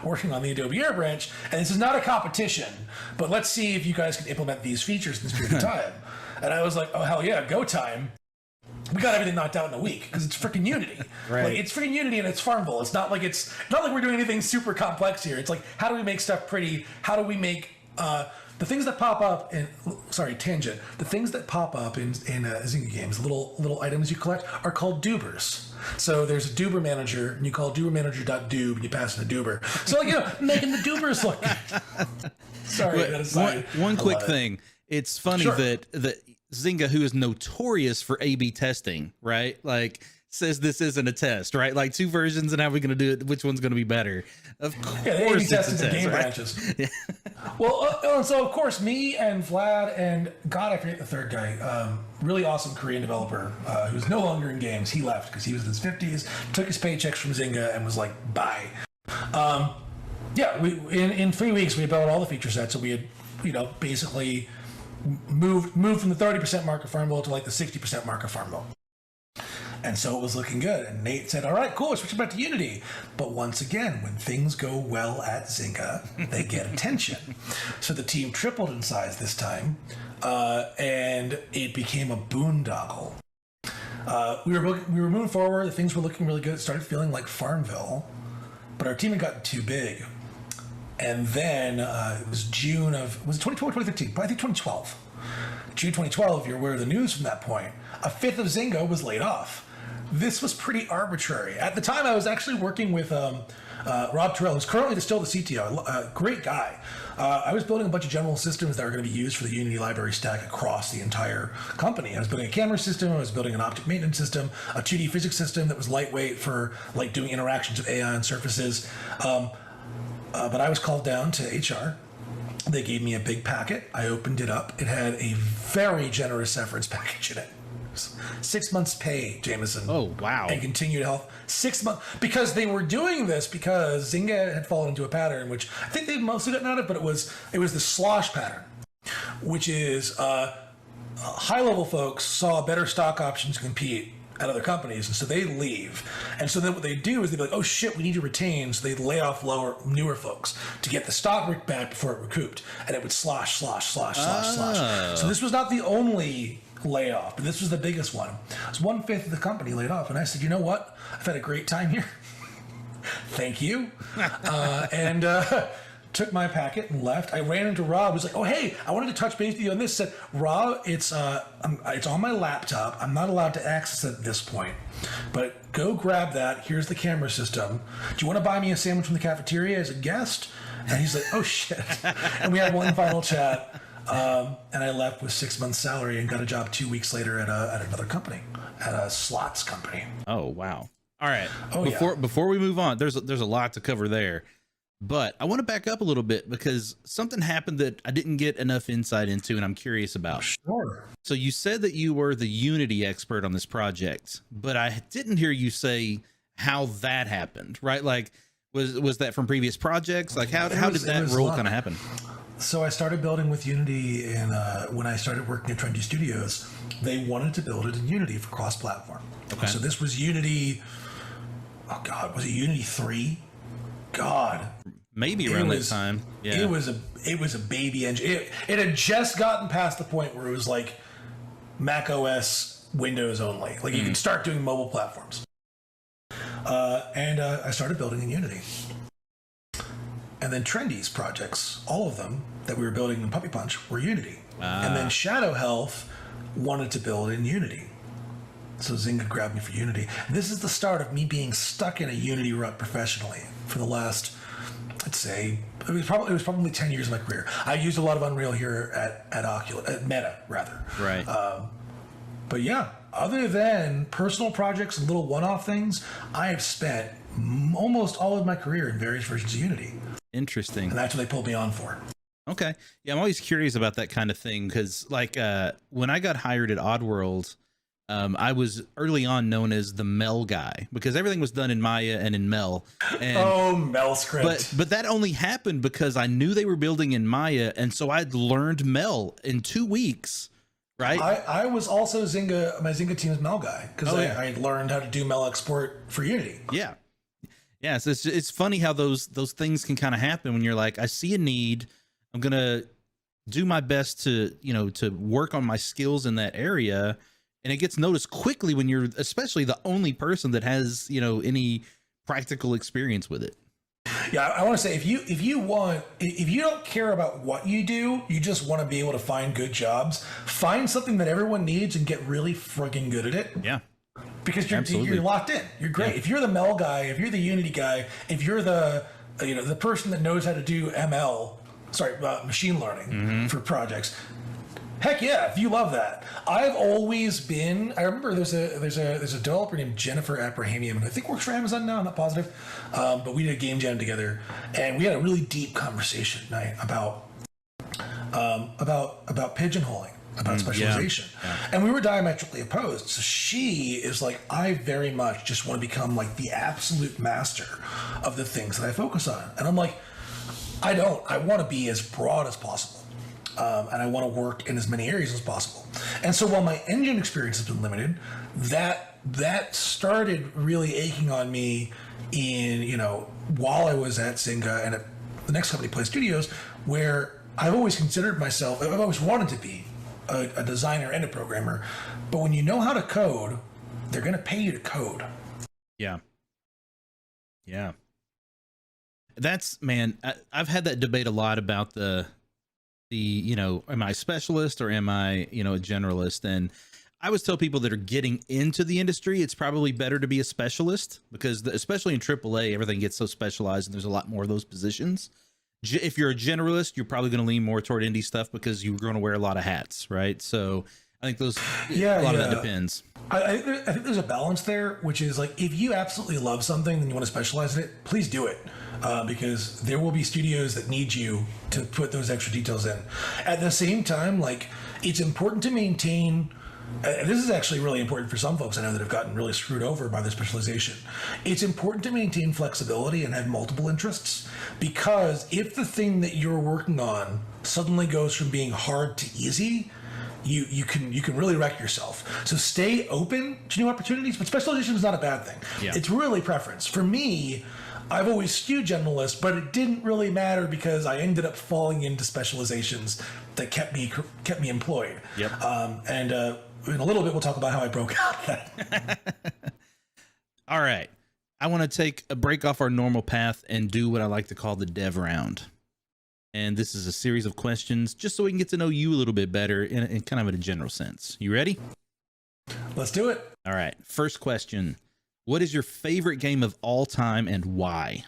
working on the Adobe Air branch. And this is not a competition, but let's see if you guys can implement these features in this period of time. And I was like, oh hell yeah, go time. We got everything knocked out in a week because it's freaking Unity. Right. Like it's freaking Unity and it's Farmville. It's not like we're doing anything super complex here. It's like, how do we make stuff pretty? How do we make the things that pop up in tangent. The things that pop up in Zynga games, little items you collect, are called dubers. So there's a duber manager, and you call duber manager.dub, and you pass in a duber. So making the dubers look. Sorry, that aside. One quick thing. It's funny that Zynga, who is notorious for A/B testing, right? Like, says this isn't a test, right? Like 2 versions, and how are we going to do it? Which one's going to be better? Of course, A/B testing the game right? branches. Yeah. Well, so of course, me and Vlad and God, I forget the third guy, really awesome Korean developer who's no longer in games. He left because he was in his 50s, took his paychecks from Zynga, and was like, bye. We in 3 weeks we built all the feature sets, so we had basically moved from the 30% mark of Farmville to like the 60% mark of Farmville. And so it was looking good. And Nate said, all right, cool, switch back to Unity. But once again, when things go well at Zynga, they get attention. So the team tripled in size this time, and it became a boondoggle. We were moving forward. Things were looking really good. It started feeling like Farmville, but our team had gotten too big. And then it was June of, was it 2012 or 2013? But I think 2012. June 2012, you're aware of the news from that point, a fifth of Zynga was laid off. This was pretty arbitrary. At the time, I was actually working with Rob Terrell, who's currently still the CTO, a great guy. I was building a bunch of general systems that are going to be used for the Unity library stack across the entire company. I was building a camera system, I was building an object maintenance system, a 2D physics system that was lightweight for like doing interactions with AI on surfaces. But I was called down to HR. They gave me a big packet. I opened it up. It had a very generous severance package in it. 6 months pay, Jameson. Oh, wow. And continued health. 6 months. Because they were doing this because Zynga had fallen into a pattern, which I think they've mostly gotten out of, but it was the slosh pattern, which is high-level folks saw better stock options to compete at other companies, and so they leave. And so then what they do is they'd be like, oh shit, we need to retain, so they'd lay off newer folks to get the stock back before it recouped, and it would slosh. So this was not the only layoff, but this was the biggest one. It was 1/5 of the company laid off, and I said, you know what? I've had a great time here. Thank you. And took my packet and left. I ran into Rob. Was like, oh hey, I wanted to touch base with you on this. Said, Rob, it's on my laptop. I'm not allowed to access it at this point, but go grab that. Here's the camera system. Do you want to buy me a sandwich from the cafeteria as a guest? And he's like, oh shit. And we had one final chat. And I left with 6 months salary and got a job 2 weeks later at another company, at a slots company. Oh, wow. All right. Oh, Before we move on, there's a lot to cover there, but I want to back up a little bit because something happened that I didn't get enough insight into, and I'm curious about. Sure. So you said that you were the Unity expert on this project, but I didn't hear you say how that happened, right? Like, was that from previous projects? Like, how did that role kind of happen? So I started building with Unity, and when I started working at Trendy Studios, they wanted to build it in Unity for cross-platform. Okay. So this was Unity. Oh God, was it Unity 3? God, maybe around that time. Yeah, it was a baby engine. It had just gotten past the point where it was like Mac OS Windows only. Like you could start doing mobile platforms. And I started building in Unity. And then Trendy's projects, all of them that we were building in Puppy Punch were Unity. And then Shadow Health wanted to build in Unity. So Zynga grabbed me for Unity. And this is the start of me being stuck in a Unity rut professionally for the last, I'd say, it was probably 10 years of my career. I used a lot of Unreal here at Meta, rather. Right. But yeah, other than personal projects and little one-off things, I have spent almost all of my career in various versions of Unity. Interesting. And that's what they pulled me on for. Okay. Yeah, I'm always curious about that kind of thing because, like, when I got hired at Oddworld, I was early on known as the Mel guy because everything was done in Maya and in Mel. And, Mel script. But that only happened because I knew they were building in Maya, and so I'd learned Mel in 2 weeks. Right. I was also Zynga. My Zynga team is Mel guy because I learned how to do Mel export for Unity. Yeah. Yeah, so it's funny how those things can kind of happen when you're like, I see a need, I'm gonna do my best to work on my skills in that area, and it gets noticed quickly when you're especially the only person that has any practical experience with it. Yeah, I want to say if you don't care about what you do, you just want to be able to find good jobs, find something that everyone needs and get really friggin' good at it. Yeah. Because you're locked in. You're great. Yeah. If you're the Mel guy, if you're the Unity guy, if you're the the person that knows how to do machine learning for projects, heck yeah, if you love that. I've always been. I remember there's a developer named Jennifer Abrahamian, and I think works for Amazon now. I'm not positive, but we did a game jam together, and we had a really deep conversation tonight about pigeonholing. About specialization. Yeah. And we were diametrically opposed. So she is like, I very much just want to become like the absolute master of the things that I focus on. And I'm like, I don't. I want to be as broad as possible. And I want to work in as many areas as possible. And so while my engine experience has been limited, that started really aching on me in, while I was at Zynga and at the next company, Play Studios, where I've always considered myself, I've always wanted to be a designer and a programmer, but when you know how to code, they're going to pay you to code. Yeah. That's, man, I've had that debate a lot about the am I a specialist or am I, a generalist? And I always tell people that are getting into the industry, it's probably better to be a specialist because especially in AAA, everything gets so specialized and there's a lot more of those positions. If you're a generalist, you're probably going to lean more toward indie stuff because you're going to wear a lot of hats, right? So I think a lot of that depends. I think there's a balance there, which is like, if you absolutely love something and you want to specialize in it, please do it. Because there will be studios that need you to put those extra details in. At the same time, like, it's important to maintain. This is actually really important for some folks I know that have gotten really screwed over by their specialization. It's important to maintain flexibility and have multiple interests, because if the thing that you're working on suddenly goes from being hard to easy, you can really wreck yourself. So stay open to new opportunities, but specialization is not a bad thing. Yeah. It's really preference. For me, I've always skewed generalist, but it didn't really matter because I ended up falling into specializations that kept me employed. Yep. In a little bit, we'll talk about how I broke out of that. All right. I want to take a break off our normal path and do what I like to call the dev round. And this is a series of questions just so we can get to know you a little bit better in kind of in a general sense. You ready? Let's do it. All right. First question. What is your favorite game of all time and why?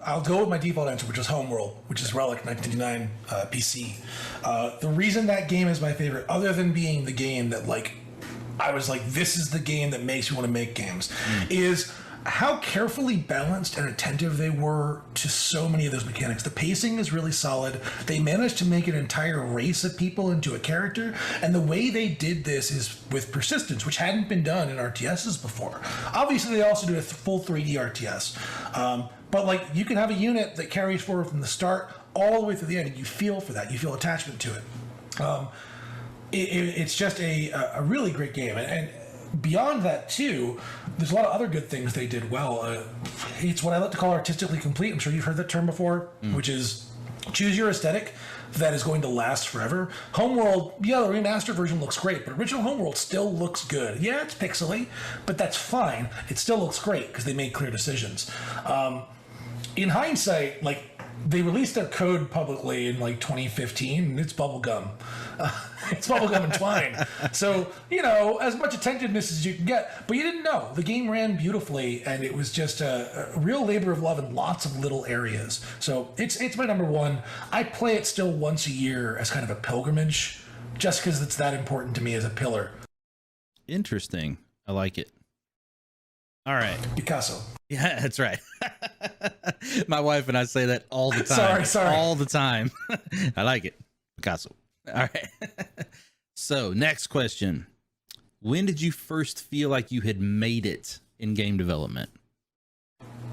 I'll go with my default answer, which is Homeworld, which is Relic 1999 PC. The reason that game is my favorite, other than being the game that, like, I was like, this is the game that makes me want to make games, is how carefully balanced and attentive they were to so many of those mechanics. The pacing is really solid. They managed to make an entire race of people into a character, and the way they did this is with persistence, which hadn't been done in RTSs before. Obviously, they also do a full 3D RTS, but like, you can have a unit that carries forward from the start all the way through the end, and you feel for that. You feel attachment to it. It's just a really great game, and beyond that too, there's a lot of other good things they did well. It's what I like to call artistically complete. I'm sure you've heard that term before, which is choose your aesthetic that is going to last forever. Homeworld, yeah, the remastered version looks great, but original Homeworld still looks good. Yeah, it's pixely, but that's fine. It still looks great because they made clear decisions. In hindsight, like, they released their code publicly in like 2015, and it's bubblegum. It's bubblegum and twine. So, as much attentiveness as you can get, but you didn't know. The game ran beautifully, and it was just a real labor of love in lots of little areas. So it's my number one. I play it still once a year as kind of a pilgrimage, just because it's that important to me as a pillar. Interesting. I like it. All right. Picasso. Yeah, that's right. My wife and I say that all the time. Sorry. All the time. I like it. Picasso. All right. So, next question. When did you first feel like you had made it in game development?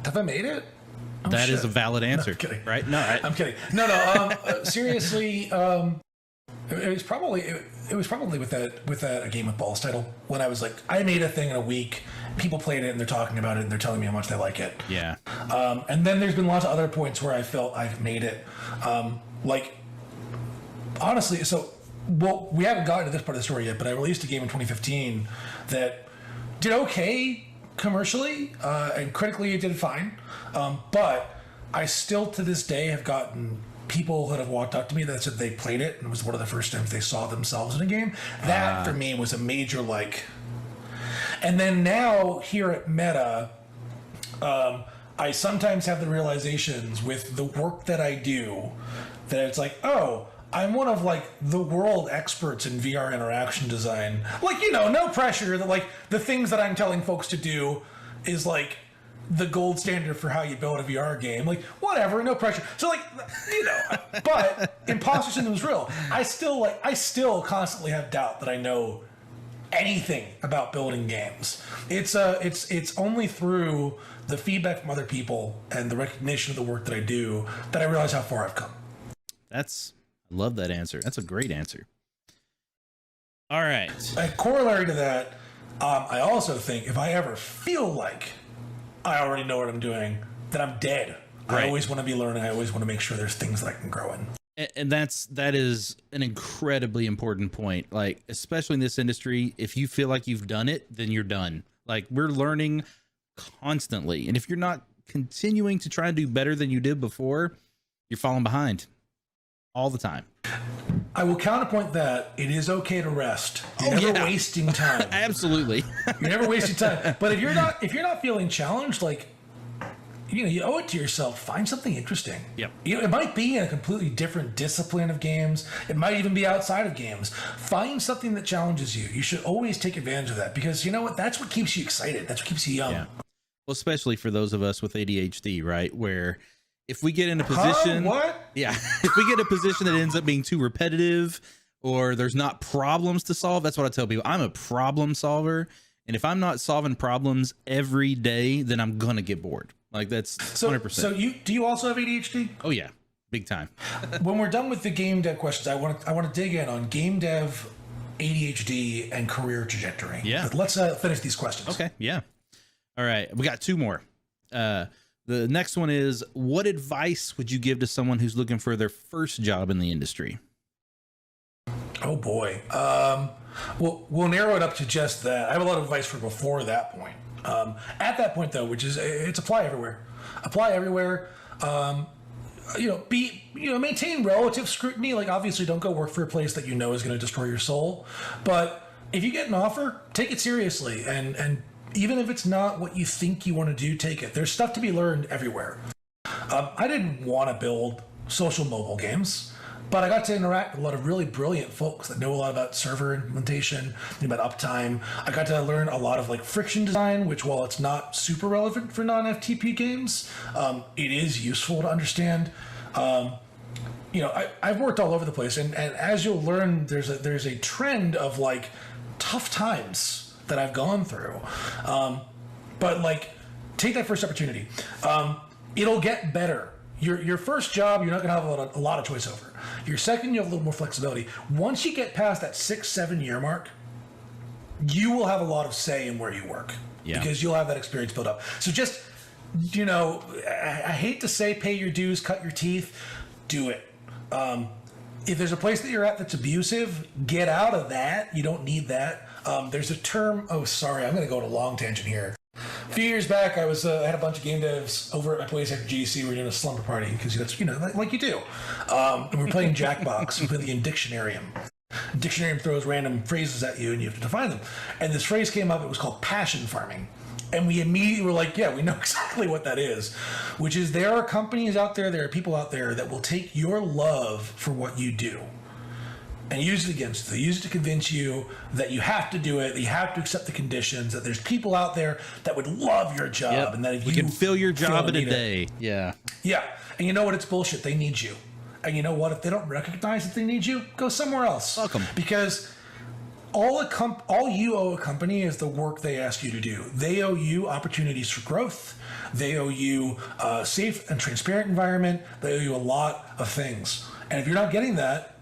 Have I made it? Oh, that is a valid answer. No, I'm kidding. Right? No, I'm kidding. No. Seriously, it was probably with a Game with Balls title, when I was like, I made a thing in a week. People played it and they're talking about it and they're telling me how much they like it. Yeah. And then there's been lots of other points where I felt I've made it. Like, honestly, we haven't gotten to this part of the story yet, but I released a game in 2015 that did okay commercially, and critically it did fine. But I still to this day have gotten people that have walked up to me that said they played it and it was one of the first times they saw themselves in a game. That for me was a major like. And then now here at Meta, I sometimes have the realizations with the work that I do that it's like, oh, I'm one of like the world experts in VR interaction design. Like, no pressure that like the things that I'm telling folks to do is like the gold standard for how you build a VR game. Like, whatever, no pressure. So like, but imposter syndrome is real. I still constantly have doubt that I know anything about building games. It's only through the feedback from other people and the recognition of the work that I do that I realize how far I've come. I love that answer. That's a great answer. All right. A corollary to that, I also think if I ever feel like I already know what I'm doing, then I'm dead. Right. I always want to be learning. I always want to make sure there's things that I can grow in. And that is an incredibly important point. Like, especially in this industry, if you feel like you've done it, then you're done. Like, we're learning constantly. And if you're not continuing to try and do better than you did before, you're falling behind. all the time. I will counterpoint that it is okay to rest. You're never wasting time. Absolutely. You're never wasting time. But if you're not feeling challenged, like, you owe it to yourself. Find something interesting. Yep. It might be in a completely different discipline of games. It might even be outside of games. Find something that challenges you. You should always take advantage of that, because you know what? That's what keeps you excited. That's what keeps you young. Yeah. Well, especially for those of us with ADHD, right? Where if we get in a position, if we get a position that ends up being too repetitive, or there's not problems to solve, that's what I tell people. I'm a problem solver, and if I'm not solving problems every day, then I'm gonna get bored. Like, that's 100%. So do you also have ADHD? Oh yeah, big time. When we're done with the game dev questions, I want to dig in on game dev, ADHD, and career trajectory. Yeah. But let's finish these questions. Okay. Yeah. All right. We got two more. The next one is, what advice would you give to someone who's looking for their first job in the industry? Oh boy. We'll narrow it up to just that. I have a lot of advice for before that point. At that point, though, which is, it's apply everywhere. Apply everywhere. Maintain relative scrutiny. Like, obviously, don't go work for a place that you know is going to destroy your soul. But if you get an offer, take it seriously. And even if it's not what you think you want to do, take it. There's stuff to be learned everywhere. I didn't want to build social mobile games, but I got to interact with a lot of really brilliant folks that know a lot about server implementation, about uptime. I got to learn a lot of like friction design, which, while it's not super relevant for non-FTP games, it is useful to understand. I've worked all over the place, and as you'll learn, there's a trend of like tough times that I've gone through. But like, take that first opportunity. It'll get better. Your first job, you're not going to have a lot of choice over. Your second, you have a little more flexibility. Once you get past that 6-7 year mark, you will have a lot of say in where you work, because you'll have that experience built up. So just, I hate to say pay your dues, cut your teeth, do it. If there's a place that you're at that's abusive, get out of that. You don't need that. There's a term. Oh, sorry, I'm going to go on a long tangent here. A few years back, I had a bunch of game devs over at my place at GDC. We were doing a slumber party, because that's, like you do. And we were playing Jackbox. We played the Dictionarium. Dictionarium throws random phrases at you, and you have to define them. And this phrase came up. It was called passion farming. And we immediately were like, yeah, we know exactly what that is, which is, there are companies out there, there are people out there that will take your love for what you do and use it against you. They use it to convince you that you have to do it, that you have to accept the conditions, that there's people out there that would love your job, and that if you can fill your job in a day. Yeah. Yeah. And you know what? It's bullshit. They need you. And you know what? If they don't recognize that they need you, go somewhere else. Welcome. Because all you owe a company is the work they ask you to do. They owe you opportunities for growth. They owe you a safe and transparent environment. They owe you a lot of things. And if you're not getting that,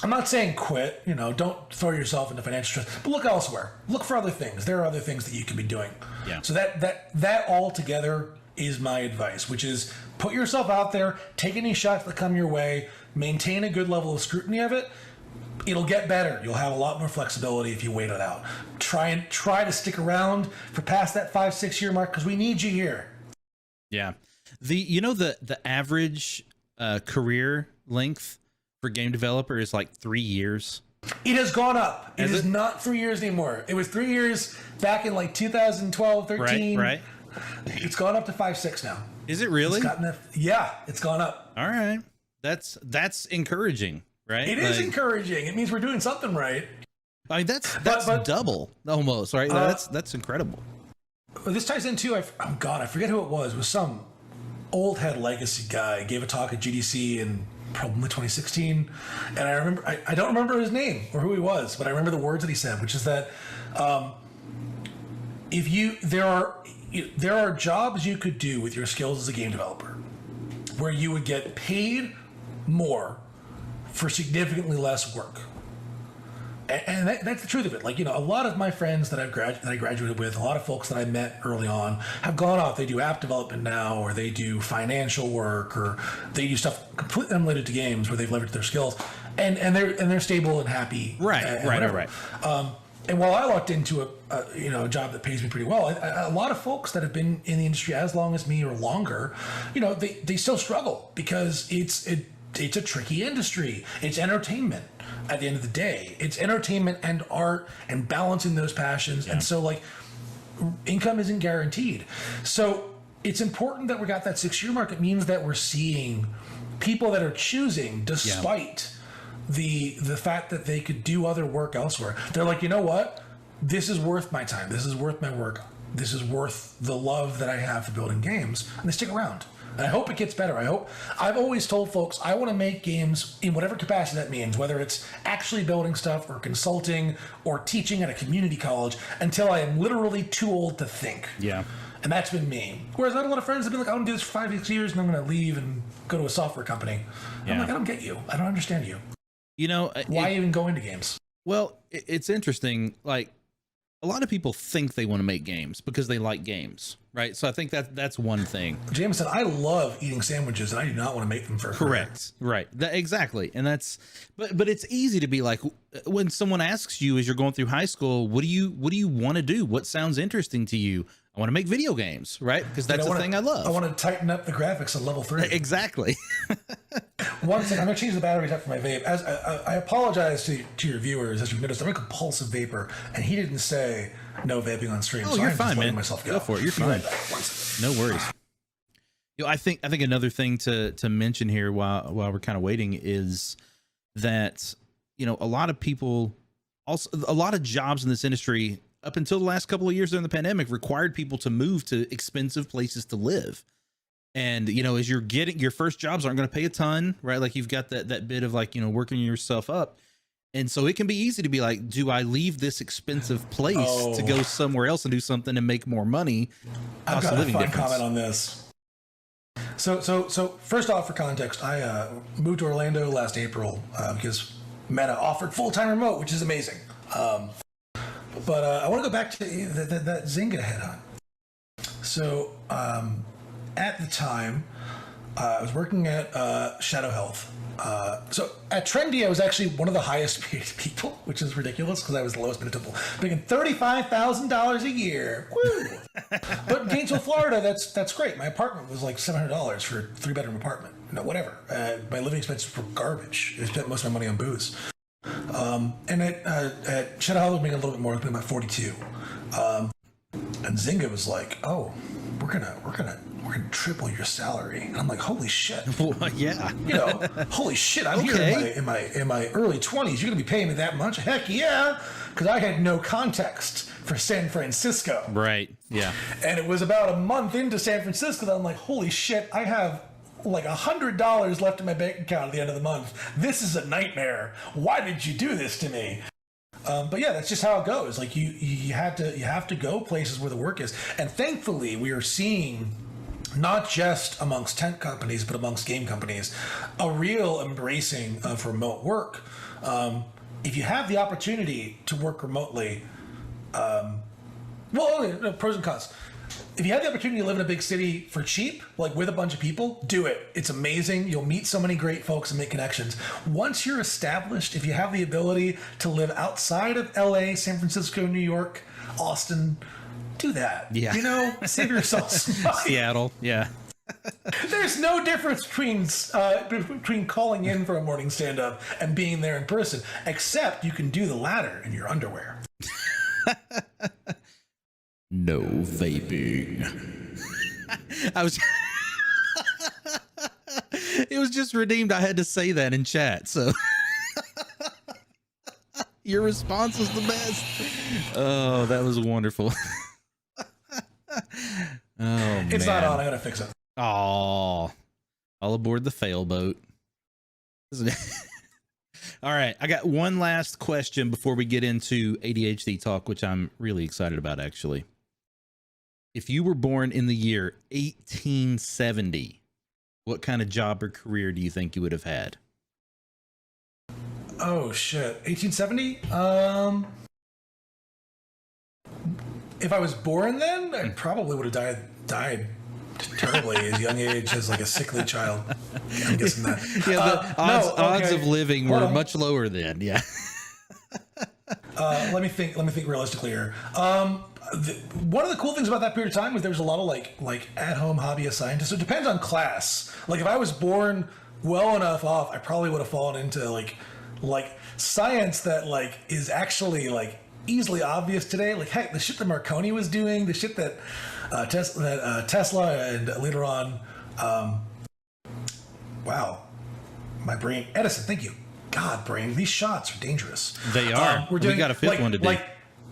I'm not saying quit, don't throw yourself into financial stress, but look elsewhere. Look for other things. There are other things that you can be doing. Yeah. So that all together is my advice, which is put yourself out there, take any shots that come your way, maintain a good level of scrutiny of it. It'll get better. You'll have a lot more flexibility if you wait it out. Try to stick around for past that 5-6 year mark, because we need you here. Yeah. The average career length for game developer is like 3 years. It has gone up. It is not 3 years anymore. It was 3 years back in like 2012, 13. Right. It's gone up to 5-6 now. Is it really? It's gone up. All right. That's encouraging, right? It is encouraging. It means we're doing something right. I mean, that's double almost, right? That's incredible. This ties into, I forget who it was. It was some old head legacy guy gave a talk at GDC in probably 2016, and I don't remember his name or who he was, but I remember the words that he said, which is that there are jobs you could do with your skills as a game developer where you would get paid more for significantly less work. And that's the truth of it. Like, a lot of my friends that I graduated with, a lot of folks that I met early on have gone off. They do app development now, or they do financial work, or they do stuff completely unrelated to games where they've leveraged their skills, and they're stable and happy. Right. And while I locked into a job that pays me pretty well, a lot of folks that have been in the industry as long as me or longer, they still struggle because it's a tricky industry. It's entertainment at the end of the day. It's entertainment and art and balancing those passions. Yeah. And so like income isn't guaranteed. So it's important that we got that 6-year mark. It means that we're seeing people that are choosing despite the fact that they could do other work elsewhere. They're like, you know what? This is worth my time. This is worth my work. This is worth the love that I have for building games. And they stick around. And I hope it gets better. I've always told folks, I want to make games in whatever capacity that means, whether it's actually building stuff or consulting or teaching at a community college, until I am literally too old to think. Yeah. And that's been me. Whereas I had a lot of friends that have been like, I'm going to do this for 5, 6 years and I'm going to leave and go to a software company. Yeah. I'm like, I don't get you. I don't understand you. You know, why even go into games? Well, it's interesting. Like, a lot of people think they want to make games because they like games, right? So I think that's one thing. Jameson, I love eating sandwiches, and I do not want to make them for a correct, career. Right? Exactly, and that's. But it's easy to be like, when someone asks you as you're going through high school, what do you want to do? What sounds interesting to you? I want to make video games, right? Because that's the thing I love. I want to tighten up the graphics on level 3. Exactly. One thing, I'm going to change the batteries up for my vape. As I apologize to your viewers, as you've noticed, I'm a compulsive vapor, and he didn't say no vaping on stream. Oh, so you're fine, man. Go for it. You're fine. No worries. You know, I think another thing to mention here while we're kind of waiting is that, you know, a lot of people, also a lot of jobs in this industry up until the last couple of years during the pandemic required people to move to expensive places to live. And, you know, as you're getting your first jobs aren't going to pay a ton, right? Like you've got that bit of like, you know, working yourself up. And so it can be easy to be like, do I leave this expensive place to go somewhere else and do something and make more money? I've got a fun comment on this. So first off, for context, I moved to Orlando last April because Meta offered full-time remote, which is amazing. But I want to go back to that Zynga head-on. So at the time, I was working at Shadow Health. So at Trendy, I was actually one of the highest paid people, which is ridiculous because I was the lowest paid people, making $35,000 a year. Woo! But in Gainesville, Florida, that's great. My apartment was like $700 for a 3-bedroom apartment. No, whatever. My living expenses were garbage. I spent most of my money on booze. And at Shadow Health, I was making a little bit more. I was making about 42. And Zynga was like, "Oh, we're gonna triple your salary." And I'm like, "Holy shit!" Well, yeah, you know, holy shit! I'm here in my early 20s. You're gonna be paying me that much? Heck yeah! Because I had no context for San Francisco. Right. Yeah. And it was about a month into San Francisco that I'm like, "Holy shit! I have like $100 left in my bank account at the end of the month. This is a nightmare. Why did you do this to me?" But yeah, that's just how it goes. Like you have to go places where the work is. And thankfully, we are seeing, not just amongst tent companies, but amongst game companies, a real embracing of remote work. If you have the opportunity to work remotely, pros and cons. If you have the opportunity to live in a big city for cheap, like with a bunch of people, do it. It's amazing. You'll meet so many great folks and make connections. Once you're established, if you have the ability to live outside of LA, San Francisco, New York, Austin, do that. Yeah. You know, save yourself some money. Seattle. Yeah. There's no difference between calling in for a morning stand-up and being there in person, except you can do the latter in your underwear. No vaping. It was just redeemed. I had to say that in chat. So your response was the best. Oh, that was wonderful. It's not on. I gotta fix it. Oh, all aboard the fail boat. All right, I got one last question before we get into ADHD talk, which I'm really excited about, actually. If you were born in the year 1870, what kind of job or career do you think you would have had? Oh, shit. 1870? If I was born then, I probably would have died terribly at a young age as like a sickly child. I'm guessing that. Yeah, the odds of living were much lower then. Yeah. Let me think realistically here. One of the cool things about that period of time was there was a lot of like at-home hobbyist scientists. So it depends on class. Like if I was born well enough off, I probably would have fallen into like science that like is actually like easily obvious today. Like heck, the shit that Marconi was doing, the shit that Tesla and later on, wow, my brain, Edison. Thank you. God, brain, these shots are dangerous. They are. We got a fifth one to do. Like,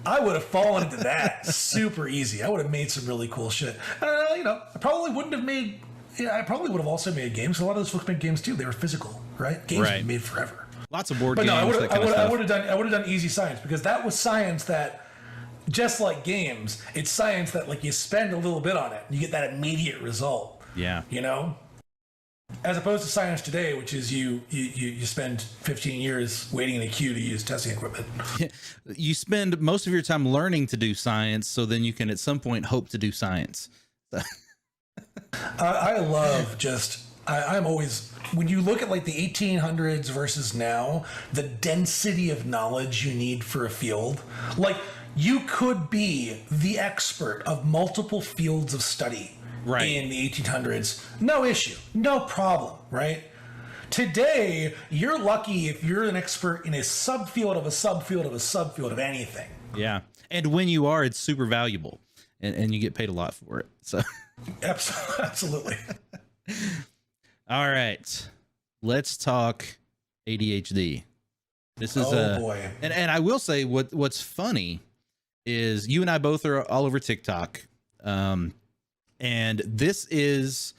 I would have fallen into that super easy. I would have made some really cool shit. You know, I probably wouldn't have made. Yeah, I probably would have also made games. A lot of those folks made games too. They were physical, right? Games were made forever. Lots of board but games. No, I would have done easy science because that was science that, just like games, it's science that like you spend a little bit on it, and you get that immediate result. Yeah. You know. As opposed to science today, which is you spend 15 years waiting in a queue to use testing equipment. You spend most of your time learning to do science, so then you can at some point hope to do science. I love I'm always, when you look at like the 1800s versus now, the density of knowledge you need for a field, like you could be the expert of multiple fields of study. Right. In the 1800s, no issue, no problem, right? Today, you're lucky if you're an expert in a subfield of a subfield of a subfield of anything. Yeah, and when you are, it's super valuable, and you get paid a lot for it. So, absolutely. All right, let's talk ADHD. This is boy, and I will say what's funny is you and I both are all over TikTok. And this is,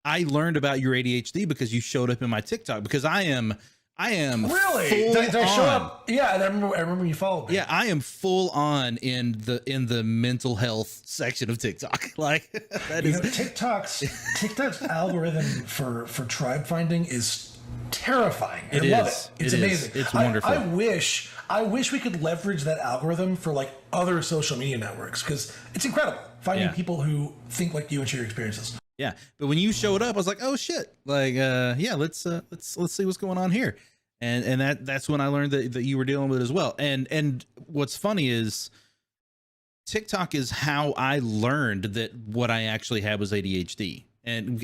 I learned about your ADHD because you showed up in my TikTok because I am really. Did I show up? Yeah, I remember you followed me. Yeah, I am full on in the mental health section of TikTok. Like that is TikTok's algorithm for tribe finding is terrifying. I love it. It's amazing. It's wonderful. I wish we could leverage that algorithm for like other social media networks because it's incredible finding people who think like you and share your experiences. Yeah, but when you showed up, I was like, oh shit, like let's see what's going on here, and that's when I learned that you were dealing with it as well. And what's funny is TikTok is how I learned that what I actually had was ADHD, and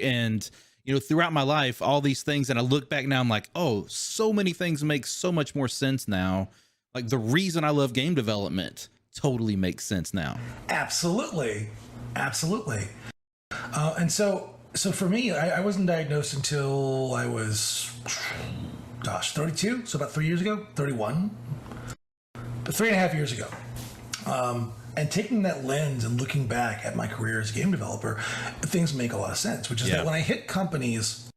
you know, throughout my life, all these things, and I look back now, I'm like, oh, so many things make so much more sense now. Like the reason I love game development totally makes sense now. Absolutely. And so for me, I wasn't diagnosed until I was, 32. So about 3 years ago, 31, but 3.5 years ago. And taking that lens and looking back at my career as a game developer, things make a lot of sense, which is that when I hit companies,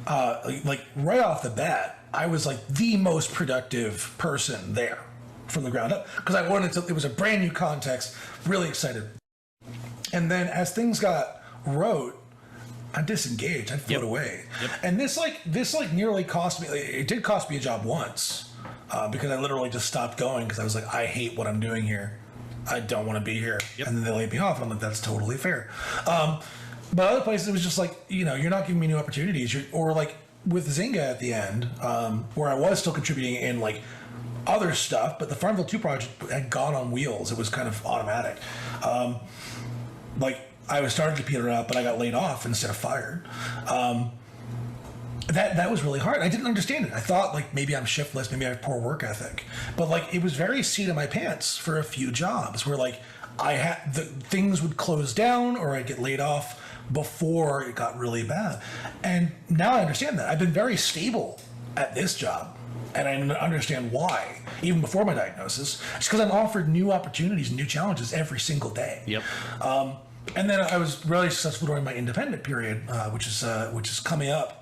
like right off the bat, I was like the most productive person there from the ground up because I wanted to, it was a brand new context, really excited. And then as things got rote, I disengaged, I'd float away. And this nearly cost me, it did cost me a job once because I literally just stopped going because I was like, I hate what I'm doing here. I don't want to be here. And then they laid me off and I'm like, that's totally fair. But other places, it was just like, you know, you're not giving me new opportunities. Or like with Zynga at the end, where I was still contributing in like other stuff, but the Farmville 2 project had gone on wheels. It was kind of automatic. Like I was starting to peter out, but I got laid off instead of fired. That was really hard. I didn't understand it. I thought like maybe I'm shiftless, maybe I have poor work ethic, but like it was very seat of my pants for a few jobs where like I had things would close down or I'd get laid off before it got really bad. And now I understand that. I've been very stable at this job and I understand why, even before my diagnosis. It's because I'm offered new opportunities and new challenges every single day. And then I was really successful during my independent period, which is coming up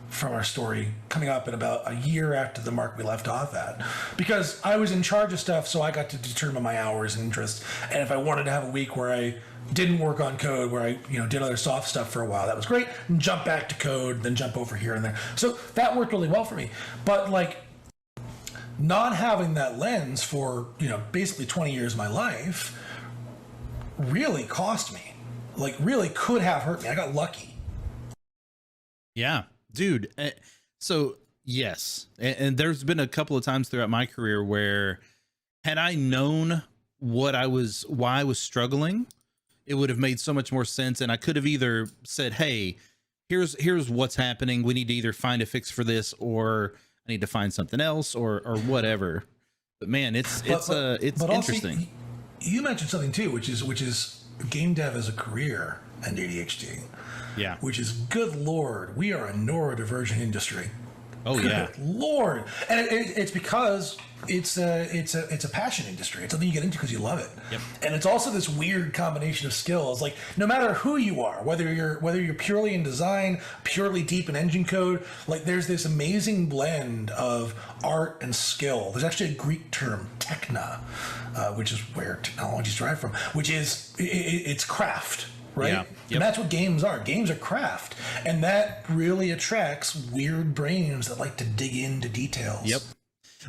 from our story, coming up in about a year after the mark we left off at, because I was in charge of stuff, so I got to determine my hours and interests. And if I wanted to have a week where I didn't work on code, where I did other soft stuff for a while, that was great, and jump back to code, then jump over here and there. So that worked really well for me. But like not having that lens for basically 20 years of my life really cost me. Like really could have hurt me. I got lucky. Yeah. Dude, so yes, and there's been a couple of times throughout my career where had I known why I was struggling, it would have made so much more sense. And I could have either said, hey, here's what's happening. We need to either find a fix for this, or I need to find something else, or whatever. But man, it's interesting. You mentioned something too, which is game dev as a career and ADHD. Yeah. Which is, good Lord, we are a neurodivergent industry. Oh, good yeah. Lord. And it's because it's a passion industry. It's something you get into because you love it. Yep. And it's also this weird combination of skills. Like, no matter who you are, whether you're purely in design, purely deep in engine code, like, there's this amazing blend of art and skill. There's actually a Greek term, techna, which is where technology is derived from, which is it's craft. Right? Yeah. Yep. And that's what games are. Games are craft. And that really attracts weird brains that like to dig into details. Yep.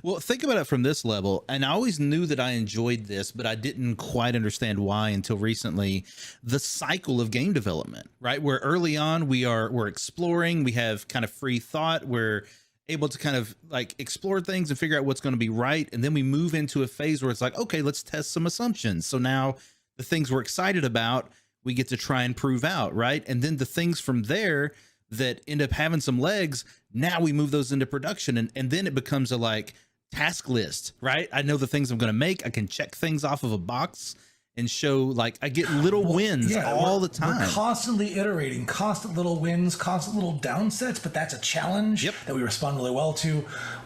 Well, think about it from this level. And I always knew that I enjoyed this, but I didn't quite understand why until recently. The cycle of game development, right? Where early on we're exploring, we have kind of free thought, we're able to kind of like explore things and figure out what's going to be right. And then we move into a phase where it's like, okay, let's test some assumptions. So now the things we're excited about, we get to try and prove out, right? And then the things from there that end up having some legs, now we move those into production, and then it becomes a like task list, right? I know the things I'm going to make. I can check things off of a box and show, like, I get little wins all the time. We're constantly iterating, constant little wins, constant little downsets, but that's a challenge that we respond really well to.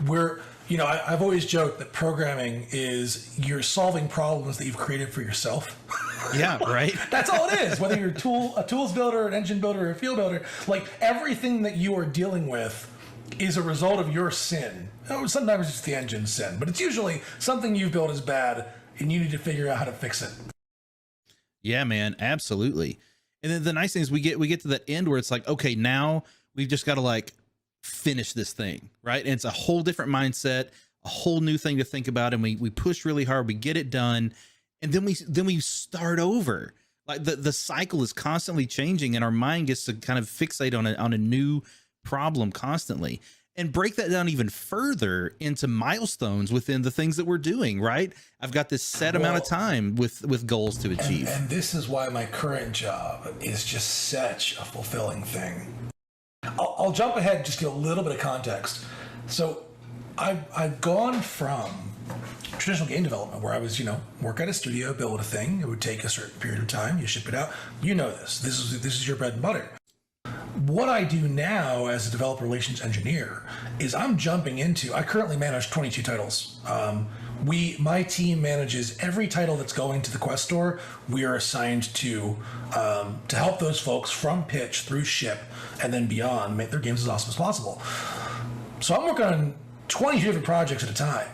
I've always joked that programming is you're solving problems that you've created for yourself. Yeah, right. That's all it is. Whether you're a tools builder, an engine builder, or a field builder, like, everything that you are dealing with is a result of your sin. Sometimes it's the engine's sin, but it's usually something you've built is bad and you need to figure out how to fix it. Yeah, man, absolutely. And then the nice thing is we get to that end where it's like, okay, now we've just got to like finish this thing, right? And it's a whole different mindset, a whole new thing to think about, and we push really hard, we get it done, and then we start over. Like the cycle is constantly changing, and our mind gets to kind of fixate on a new problem constantly, and break that down even further into milestones within the things that we're doing, right? I've got this set amount of time with goals to achieve. And this is why my current job is just such a fulfilling thing. I'll jump ahead, just get a little bit of context. So I've gone from traditional game development, where I was, work at a studio, build a thing. It would take a certain period of time. You ship it out. You know this. This is your bread and butter. What I do now as a developer relations engineer is I'm jumping into, I currently manage 22 titles. My team manages every title that's going to the Quest store. We are assigned to help those folks from pitch through ship and then beyond make their games as awesome as possible. So I'm working on 22 different projects at a time.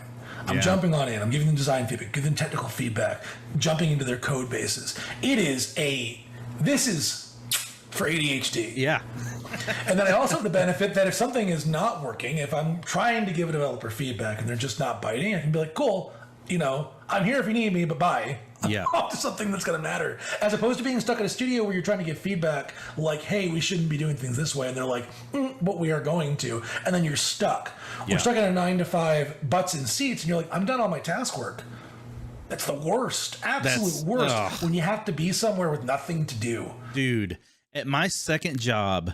I'm jumping on in. I'm giving them design feedback, giving them technical feedback, jumping into their code bases. This is for ADHD. Yeah. And then I also have the benefit that if something is not working, if I'm trying to give a developer feedback and they're just not biting, I can be like, cool, I'm here if you need me, but bye. Yeah. Off to something that's going to matter. As opposed to being stuck at a studio where you're trying to give feedback like, hey, we shouldn't be doing things this way. And they're like, but we are going to. And then you're stuck. Yeah. We're stuck in a 9-to-5 butts in seats. And you're like, I'm done all my task work. That's the worst. Absolute worst. When you have to be somewhere with nothing to do. Dude, at my second job,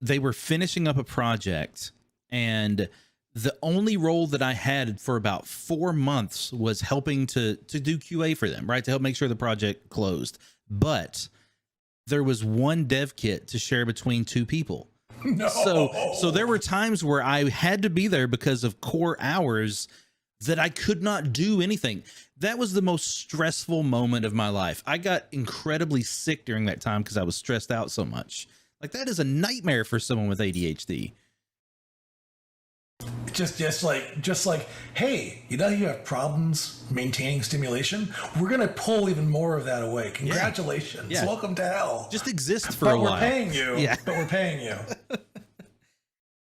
they were finishing up a project, and the only role that I had for about 4 months was helping to do QA for them, right? To help make sure the project closed. But there was one dev kit to share between two people. No. So there were times where I had to be there because of core hours that I could not do anything. That was the most stressful moment of my life. I got incredibly sick during that time because I was stressed out so much. Like, that is a nightmare for someone with ADHD. Just like, hey, you have problems maintaining stimulation? We're going to pull even more of that away. Congratulations. Yeah. Welcome to hell. Just exist for a while. We're paying you. Yeah. But we're paying you.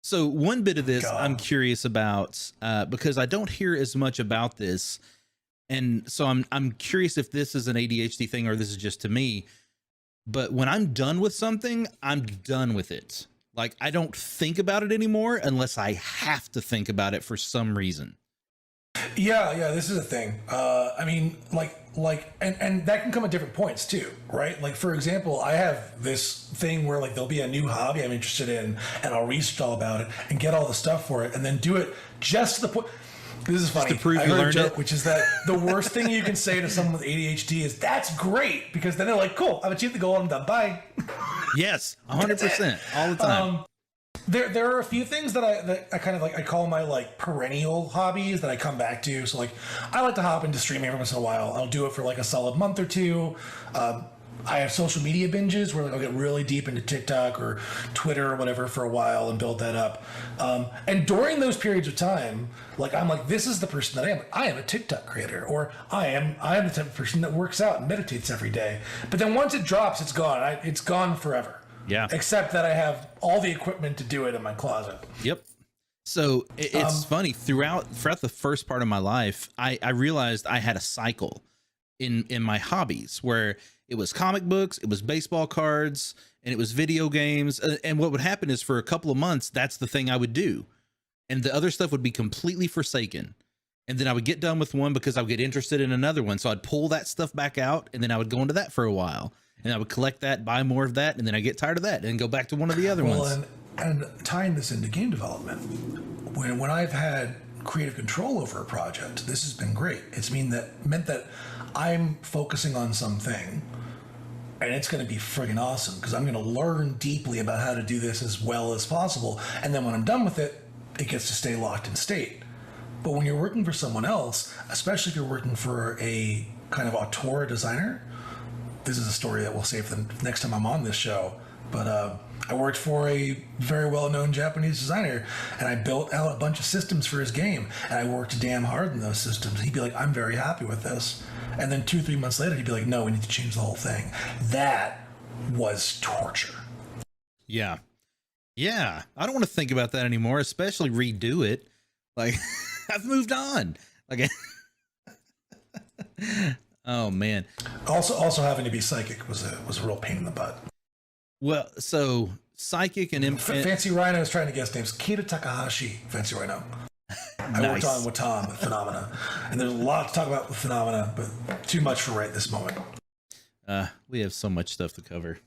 So one bit of this I'm curious about, because I don't hear as much about this. And so I'm curious if this is an ADHD thing or this is just to me. But when I'm done with something, I'm done with it. Like, I don't think about it anymore unless I have to think about it for some reason. Yeah, this is a thing. I mean, like, like, and that can come at different points too, right? Like, for example, I have this thing where like there'll be a new hobby I'm interested in, and I'll research all about it and get all the stuff for it, and then do it just to the point. This is funny. To prove I you heard a learned joke, it. which is that the worst thing you can say to someone with ADHD is, "That's great," because then they're like, "Cool, I've achieved the goal. I'm done. Bye." Yes, 100% all the time. There are a few things that I kind of like, I call my like perennial hobbies that I come back to. So like, I like to hop into streaming every once in a while. I'll do it for like a solid month or two. I have social media binges where like I'll get really deep into TikTok or Twitter or whatever for a while and build that up. And during those periods of time, like I'm like, this is the person that I am. I am a TikTok creator, or I am the type of person that works out and meditates every day. But then once it drops, it's gone. It's gone forever. Yeah. Except that I have all the equipment to do it in my closet. Yep. So it's funny, throughout the first part of my life, I realized I had a cycle in my hobbies where it was comic books, it was baseball cards, and it was video games. And what would happen is for a couple of months, that's the thing I would do. And the other stuff would be completely forsaken. And then I would get done with one because I would get interested in another one. So I'd pull that stuff back out, and then I would go into that for a while. And I would collect that, buy more of that, and then I get tired of that and go back to one of the other ones. And tying this into game development, when I've had creative control over a project, this has been great. It's meant that I'm focusing on something, and it's going to be friggin' awesome because I'm going to learn deeply about how to do this as well as possible. And then when I'm done with it, it gets to stay locked in state. But when you're working for someone else, especially if you're working for a kind of auteur designer, this is a story that we'll save for the next time I'm on this show. But I worked for a very well-known Japanese designer, and I built out a bunch of systems for his game, and I worked damn hard in those systems. He'd be like, "I'm very happy with this." And then 2-3 months later, he'd be like, "No, we need to change the whole thing." That was torture. Yeah. Yeah. I don't want to think about that anymore, especially redo it. Like, I've moved on. Like, oh man. Also having to be psychic was a real pain in the butt. Well, so psychic and Fancy Rhino is trying to guess names. Kita Takahashi, Fancy Rhino. I worked on Watam, Phenomena, and there's a lot to talk about with Phenomena, but too much for right this moment. We have so much stuff to cover.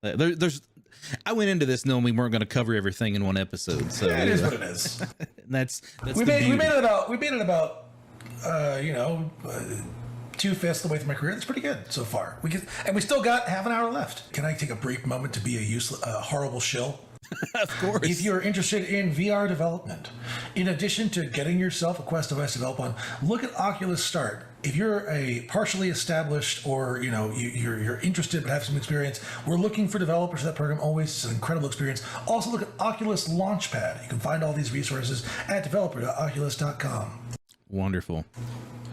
I went into this knowing we weren't going to cover everything in one episode, so yeah, it is what it is. that's we made it about 2/5 the way through my career. That's pretty good so far. We still got half an hour left. Can I take a brief moment to be a horrible shill? Of course. If you're interested in VR development, in addition to getting yourself a Quest device to develop on, look at Oculus Start. If you're a partially established or you're interested but have some experience, we're looking for developers for that program. Always, it's an incredible experience. Also look at Oculus Launchpad. You can find all these resources at developer.oculus.com. Wonderful.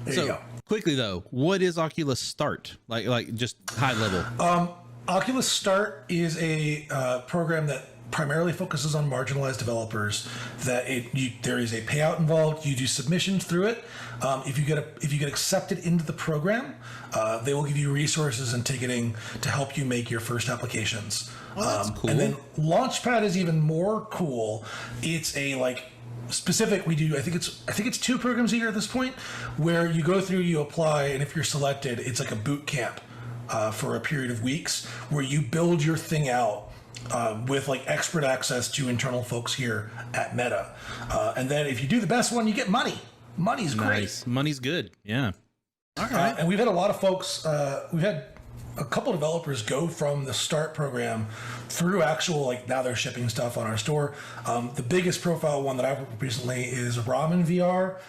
There you go. Quickly though, what is Oculus Start? Like just high level. Oculus Start is a program that primarily focuses on marginalized developers. There is a payout involved. You do submissions through it. If you get accepted into the program, they will give you resources and ticketing to help you make your first applications. Oh, that's cool. And then Launchpad is even more cool. It's a specific. We do. I think it's 2 programs a year at this point, where you go through, you apply, and if you're selected, it's like a boot camp for a period of weeks where you build your thing out. With expert access to internal folks here at Meta. And then if you do the best one, you get money. Money's great. Nice. Money's good. Yeah. All right. And we've had a lot of folks, we've had a couple developers go from the Start program through actual, now they're shipping stuff on our store. The biggest profile one that I've worked with recently is Ramen VR.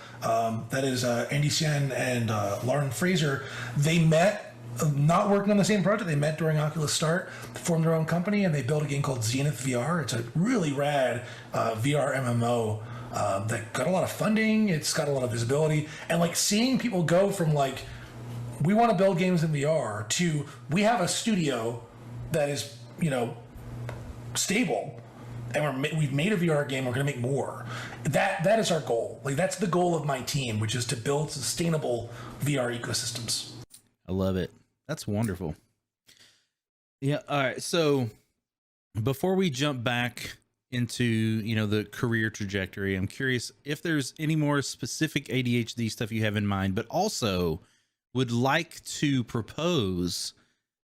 That is Andy Sien and Lauren Fraser. They met not working on the same project. They met during Oculus Start, formed their own company, and they built a game called Zenith VR. It's a really rad VR MMO that got a lot of funding. It's got a lot of visibility. And seeing people go from we want to build games in VR to we have a studio that is, stable, and we've made a VR game, we're going to make more. That is our goal. That's the goal of my team, which is to build sustainable VR ecosystems. I love it. That's wonderful. Yeah. All right. So before we jump back into, the career trajectory, I'm curious if there's any more specific ADHD stuff you have in mind, but also would like to propose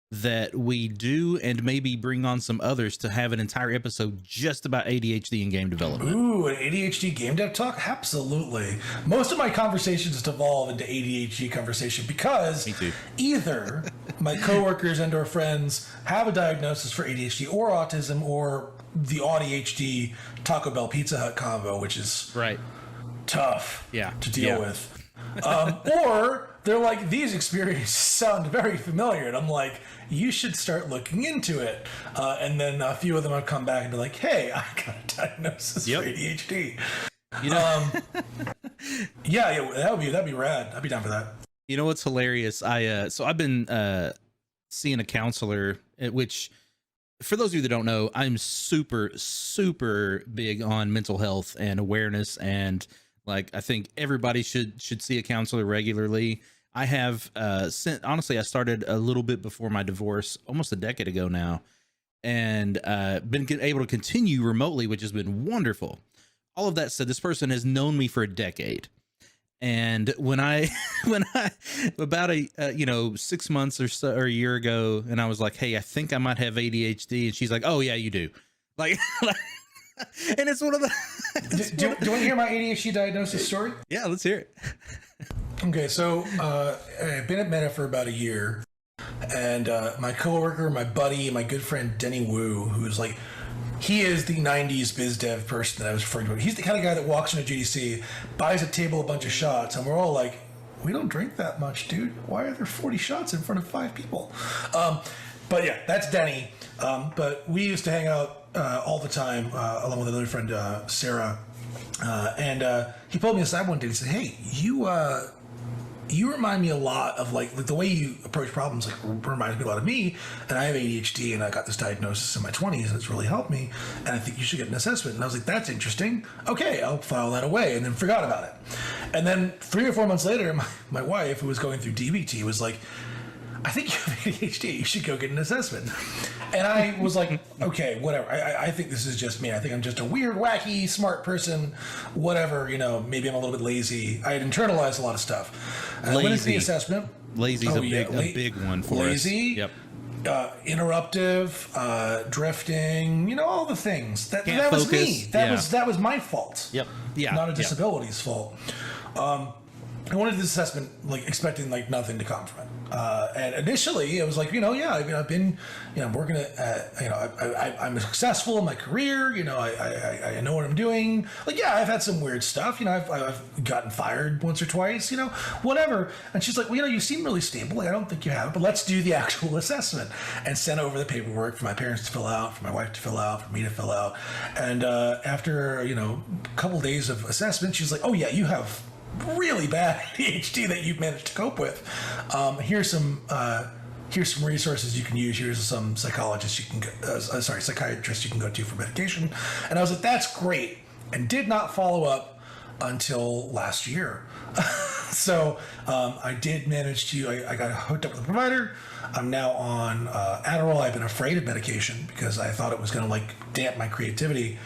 that we do, and maybe bring on some others to have an entire episode just about ADHD and game development. Ooh, an ADHD game dev talk? Absolutely. Most of my conversations devolve into ADHD conversation because either my coworkers and or friends have a diagnosis for ADHD or autism, or the ADHD Taco Bell Pizza Hut combo, which is tough to deal with. Or they're like, these experiences sound very familiar. And I'm like, you should start looking into it. And then a few of them have come back and be like, hey, I got a diagnosis for ADHD. You know, that'd be rad. I'd be down for that. You know what's hilarious? So I've been seeing a counselor, which, for those of you that don't know, I'm super, super big on mental health and awareness, and like, I think everybody should see a counselor regularly. I have honestly, I started a little bit before my divorce, almost a decade ago now, and been able to continue remotely, which has been wonderful. All of that said, this person has known me for a decade. And when I about 6 months or so, or a year ago, and I was like, hey, I think I might have ADHD. And she's like, oh yeah, you do. Like, and it's one of the, do you want to hear my ADHD diagnosis story? Yeah, let's hear it. Okay. So, I've been at Meta for about a year, and, my coworker, my buddy, my good friend, Denny Wu, who's like, he is the 90s biz dev person that I was referring to. He's the kind of guy that walks into GDC, buys a table, a bunch of shots, and we're all like, we don't drink that much, dude. Why are there 40 shots in front of 5 people? But yeah, that's Denny. But we used to hang out all the time, along with another friend, Sarah. And he pulled me aside one day and said, hey, you remind me a lot of like the way you approach problems, like reminds me a lot of me. And I have ADHD, and I got this diagnosis in my 20s, and it's really helped me. And I think you should get an assessment. And I was like, that's interesting. Okay, I'll file that away, and then forgot about it. And then 3 or 4 months later, my wife, who was going through DBT, was like, I think you have ADHD. You should go get an assessment. And I was like, okay, whatever. I think this is just me. I think I'm just a weird, wacky, smart person. Whatever, maybe I'm a little bit lazy. I had internalized a lot of stuff. And I went into the assessment. Lazy's a big one for lazy, us. Yep. Interruptive, drifting, all the things. That was focus. me. That was my fault. Yep. Yeah. Not a disability's fault. I wanted this assessment, like, expecting, like, nothing to come from it. And initially, it was like, I've been, I'm working at, I'm successful in my career. I know what I'm doing. Like, yeah, I've had some weird stuff. I've gotten fired once or twice, whatever. And she's like, well, you seem really stable. Like, I don't think you have it, but let's do the actual assessment. And sent over the paperwork for my parents to fill out, for my wife to fill out, for me to fill out. And after, a couple days of assessment, she's like, oh, yeah, you have really bad ADHD that you've managed to cope with. Here's some resources you can use. Here's some psychiatrists you can go to for medication. And I was like, that's great, and did not follow up until last year. So I did manage to. I got hooked up with a provider. I'm now on Adderall. I've been afraid of medication because I thought it was going to damp my creativity.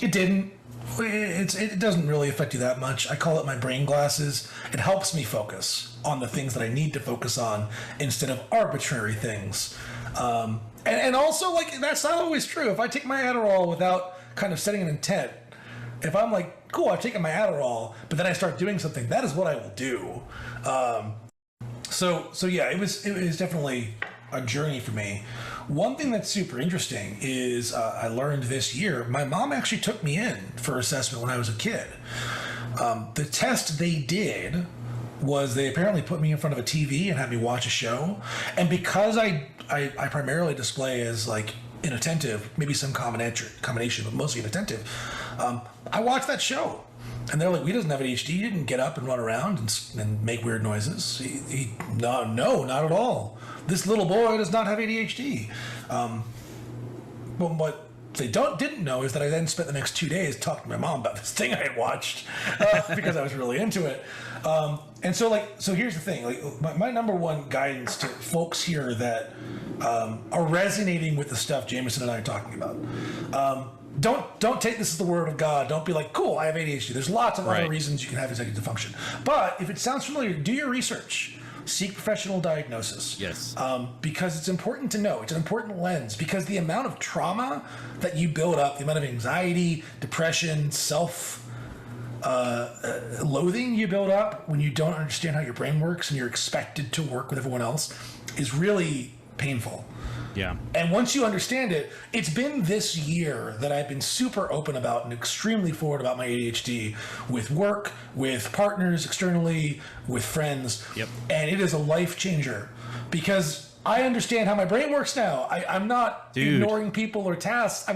It didn't. It doesn't really affect you that much. I call it my brain glasses. It helps me focus on the things that I need to focus on instead of arbitrary things. And also, that's not always true. If I take my Adderall without kind of setting an intent, if I'm like, cool, I've taken my Adderall, but then I start doing something, that is what I will do. So yeah, it was definitely a journey for me. One thing that's super interesting is I learned this year, my mom actually took me in for assessment when I was a kid. The test they did was they apparently put me in front of a TV and had me watch a show. And because I primarily display as inattentive, maybe some combination, but mostly inattentive, I watched that show. And they're like, he doesn't have ADHD. He didn't get up and run around and make weird noises. No, not at all. This little boy does not have ADHD. But what they didn't know is that I then spent the next 2 days talking to my mom about this thing I had watched because I was really into it. And so here's the thing. My number one guidance to folks here that are resonating with the stuff Jameson and I are talking about. Don't take this as the word of God. Don't be like, cool, I have ADHD. There's lots of other reasons you can have executive function. But if it sounds familiar, do your research. seek professional diagnosis. Yes. Because it's important to know. It's an important lens, because the amount of trauma that you build up, the amount of anxiety, depression, loathing you build up when you don't understand how your brain works and you're expected to work with everyone else is really painful. Yeah. And once you understand it, it's been this year that I've been super open about and extremely forward about my ADHD with work, with partners externally, with friends. Yep. And it is a life changer because I understand how my brain works now. I'm not ignoring people or tasks.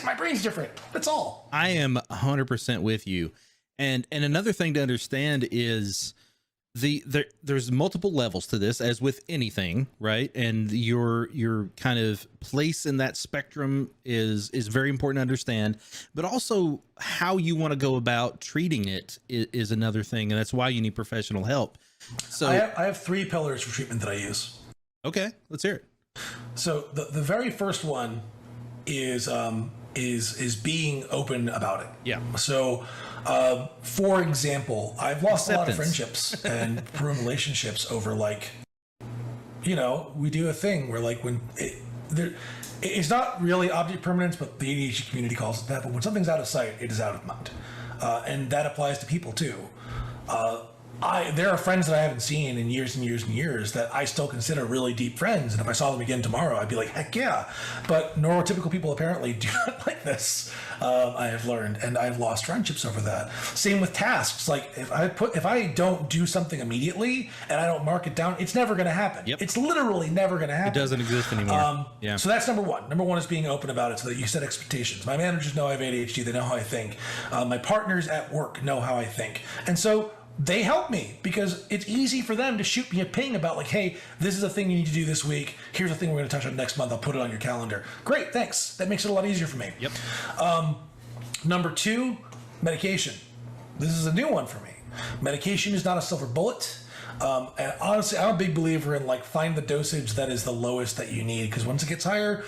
My brain's different. That's all. I am 100% with you. And another thing to understand is there's multiple levels to this, as with anything, right? And your kind of place in that spectrum is very important to understand, but also how you want to go about treating it is another thing, and that's why you need professional help. So I have 3 pillars for treatment that I use. Okay, let's hear it. So the very first one is being open about it. Yeah. So, for example, I've lost Acceptance. a lot of friendships and ruined relationships over we do a thing where when it's not really object permanence, but the ADHD community calls it that. But when something's out of sight, it is out of mind, and that applies to people too. There are friends that I haven't seen in years and years and years that I still consider really deep friends. And if I saw them again tomorrow, I'd be like, heck yeah. But neurotypical people apparently do not like this. I have learned, and I've lost friendships over that. Same with tasks. Like if I don't do something immediately and I don't mark it down, it's never going to happen. Yep. It's literally never going to happen. It doesn't exist anymore. Yeah. So that's number one. Number one is being open about it so that you set expectations. My managers know I have ADHD. They know how I think. My partners at work know how I think. And so they help me because it's easy for them to shoot me a ping about hey, this is a thing you need to do this week. Here's a thing we're going to touch on next month. I'll put it on your calendar. Great, thanks. That makes it a lot easier for me. Yep. Number 2, medication. This is a new one for me. Medication is not a silver bullet. And honestly, I'm a big believer in find the dosage that is the lowest that you need, because once it gets higher,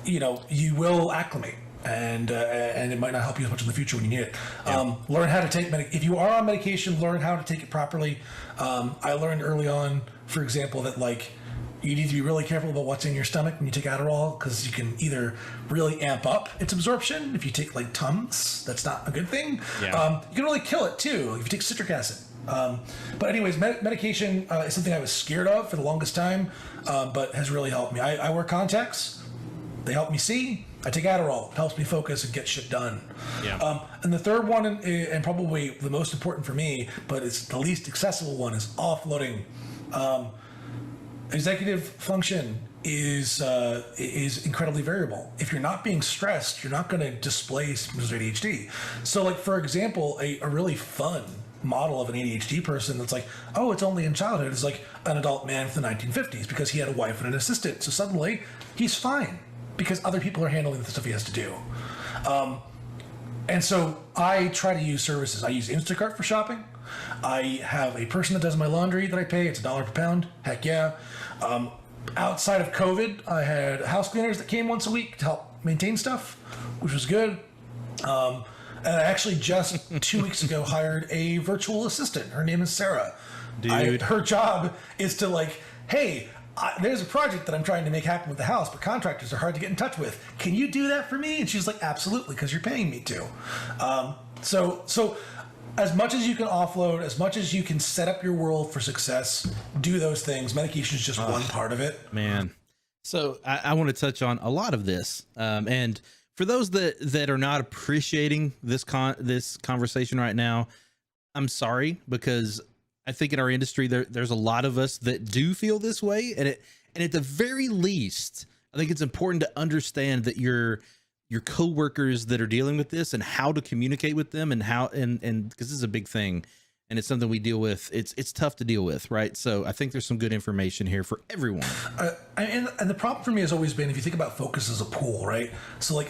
you will acclimate. And it might not help you as much in the future when you need it. Yeah. Learn how to take if you are on medication, learn how to take it properly. I learned early on, for example, that you need to be really careful about what's in your stomach when you take Adderall, because you can either really amp up its absorption. If you take Tums, that's not a good thing. Yeah. You can really kill it too if you take citric acid. But anyways, medication is something I was scared of for the longest time, but has really helped me. I wear contacts. They help me see. I take Adderall. It helps me focus and get shit done. Yeah. And the third one, and probably the most important for me, but it's the least accessible one, is offloading. Executive function is incredibly variable. If you're not being stressed, you're not going to display symptoms of ADHD. So, for example, a really fun model of an ADHD person that's oh, it's only in childhood, is an adult man from the 1950s because he had a wife and an assistant. So suddenly he's fine because other people are handling the stuff he has to do. And so I try to use services. I use Instacart for shopping. I have a person that does my laundry that I pay. It's $1 per pound. Heck yeah. Outside of COVID, I had house cleaners that came once a week to help maintain stuff, which was good. And I actually just 2 weeks ago hired a virtual assistant. Her name is Sarah. Dude. Her job is to hey, there's a project that I'm trying to make happen with the house, but contractors are hard to get in touch with. Can you do that for me? And she's absolutely, because you're paying me to. So as much as you can offload, as much as you can set up your world for success, do those things. Medication is just one part of it. Man. So I want to touch on a lot of this. And for those that are not appreciating this conversation right now, I'm sorry, because I think in our industry, there's a lot of us that do feel this way. And at the very least, I think it's important to understand that your coworkers that are dealing with this and how to communicate with them and because this is a big thing and it's something we deal with. It's tough to deal with. Right. So I think there's some good information here for everyone. And the problem for me has always been, if you think about focus as a pool, right? So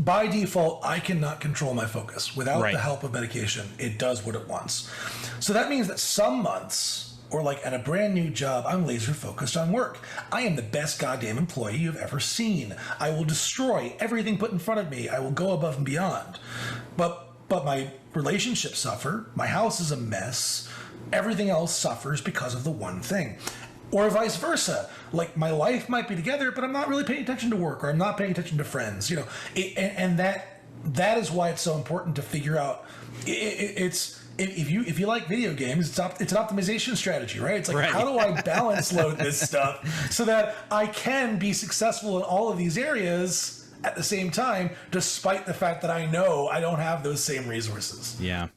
by default, I cannot control my focus without the help of medication. It does what it wants. So that means that some months, or at a brand new job, I'm laser focused on work. I am the best goddamn employee you've ever seen. I will destroy everything put in front of me. I will go above and beyond. But my relationships suffer. My house is a mess. everything else suffers because of the one thing. Or vice versa. Like, my life might be together, but I'm not really paying attention to work, or I'm not paying attention to friends, you know. And that is why it's so important to figure out. If you like video games, it's an optimization strategy, right? It's like, right. How do I balance load this stuff so that I can be successful in all of these areas at the same time, despite the fact that I know I don't have those same resources. Yeah,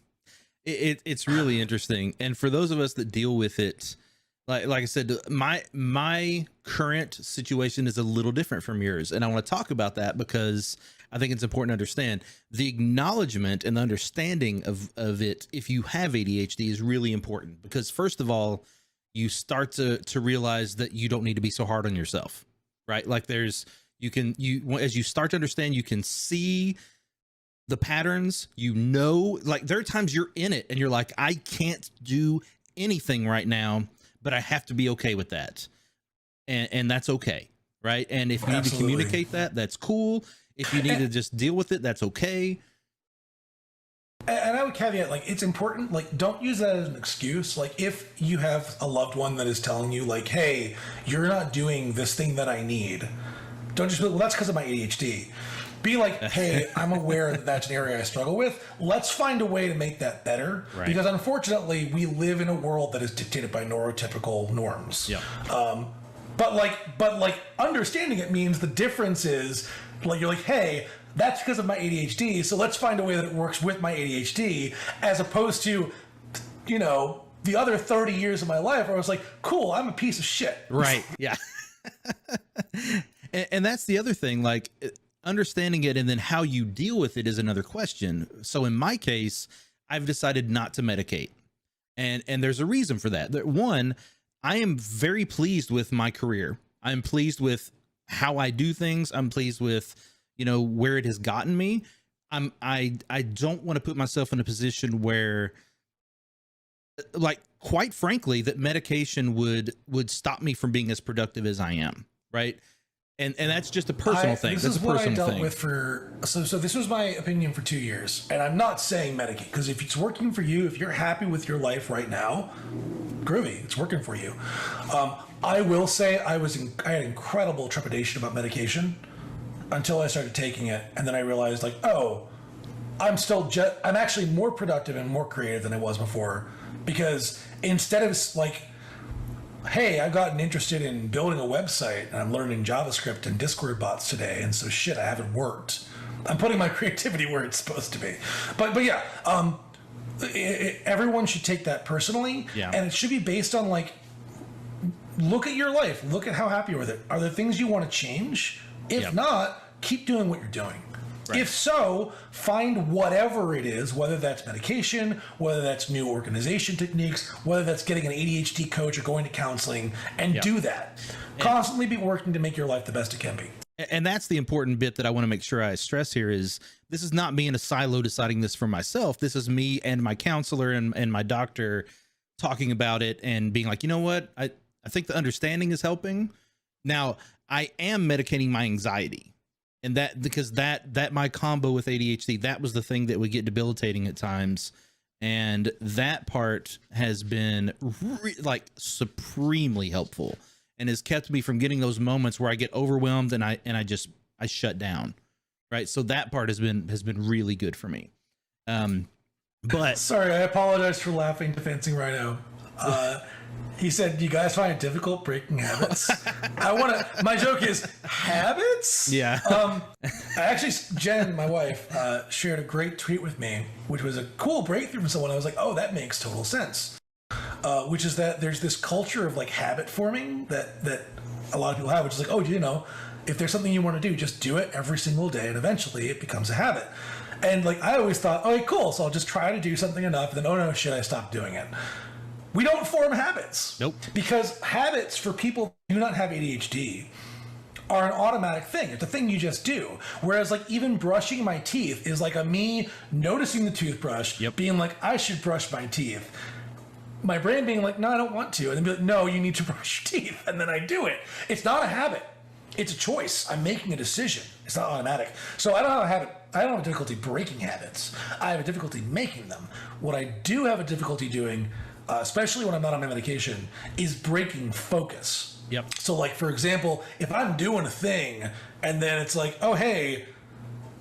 it's really interesting. And for those of us that deal with it, like I said, my current situation is a little different from yours, and I want to talk about that because I think it's important to understand the acknowledgement and the understanding of it. If you have ADHD is really important, because first of all, you start to realize that you don't need to be so hard on yourself, right? Like as you start to understand, you can see the patterns, you know, like there are times you're in it and you're like, I can't do anything right now, but I have to be okay with that. And that's okay. Right. And if you need to communicate that, that's cool. If you need to just deal with it, that's okay. And I would caveat, like, it's important, like, don't use that as an excuse. Like, if you have a loved one that is telling you, like, hey, you're not doing this thing that I need, don't just be like, well, that's because of my ADHD. Be like, hey, I'm aware that that's an area I struggle with. Let's find a way to make that better. Right. Because unfortunately, we live in a world that is dictated by neurotypical norms. Yeah. But understanding it means the difference is, like, you're like, hey, that's because of my ADHD, so let's find a way that it works with my ADHD, as opposed to, you know, the other 30 years of my life where I was like, cool, I'm a piece of shit. Right. Yeah. and that's the other thing, like, understanding it and then how you deal with it is another question. So in my case, I've decided not to medicate. And there's a reason for that. One, I am very pleased with my career. I'm pleased with how I do things. I'm pleased with, you know, where it has gotten me. I don't want to put myself in a position where, like, quite frankly, that medication would stop me from being as productive as I am. Right. And that's just a personal thing. This is what I dealt with for, so this was my opinion for 2 years. And I'm not saying medicate, because if it's working for you, if you're happy with your life right now, groovy, it's working for you. I will say I had incredible trepidation about medication until I started taking it. And then I realized, like, oh, I'm actually more productive and more creative than I was before. Because instead of, like, hey, I've gotten interested in building a website and I'm learning JavaScript and Discord bots today, and so shit, I haven't worked. I'm putting my creativity where it's supposed to be. But yeah, everyone should take that personally, and it should be based on, like, look at your life, look at how happy you're with it. Are there things you want to change? If not, keep doing what you're doing. Right. If so, find whatever it is, whether that's medication, whether that's new organization techniques, whether that's getting an ADHD coach or going to counseling, and do that. Constantly be working to make your life the best it can be. And that's the important bit that I want to make sure I stress here is this is not me in a silo deciding this for myself. This is me and my counselor and my doctor talking about it and being like, you know what? I think the understanding is helping. Now, I am medicating my anxiety. And that, because that my combo with ADHD, that was the thing that would get debilitating at times. And that part has been like supremely helpful and has kept me from getting those moments where I get overwhelmed and I shut down. Right. So that part has been really good for me. But sorry, I apologize for laughing to Fencing Rhino. He said, you guys find it difficult breaking habits? My joke is habits? Yeah. Actually, Jen, my wife, shared a great tweet with me, which was a cool breakthrough from someone. I was like, oh, that makes total sense. Which is that there's this culture of, like, habit forming that a lot of people have, which is like, oh, you know, if there's something you want to do, just do it every single day, and eventually it becomes a habit. And, like, I always thought, okay, cool, so I'll just try to do something enough, and then, oh no, shit, I stopped doing it. We don't form habits. Nope. Because habits for people who do not have ADHD are an automatic thing. It's a thing you just do. Whereas, like, even brushing my teeth is like me noticing the toothbrush, being like, I should brush my teeth. My brain being like, no, I don't want to. And then be like, no, you need to brush your teeth. And then I do it. It's not a habit. It's a choice. I'm making a decision. It's not automatic. So I don't have a difficulty breaking habits. I have a difficulty making them. What I do have a difficulty doing especially when I'm not on my medication, is breaking focus. Yep. So, like, for example, if I'm doing a thing and then it's like, oh, hey,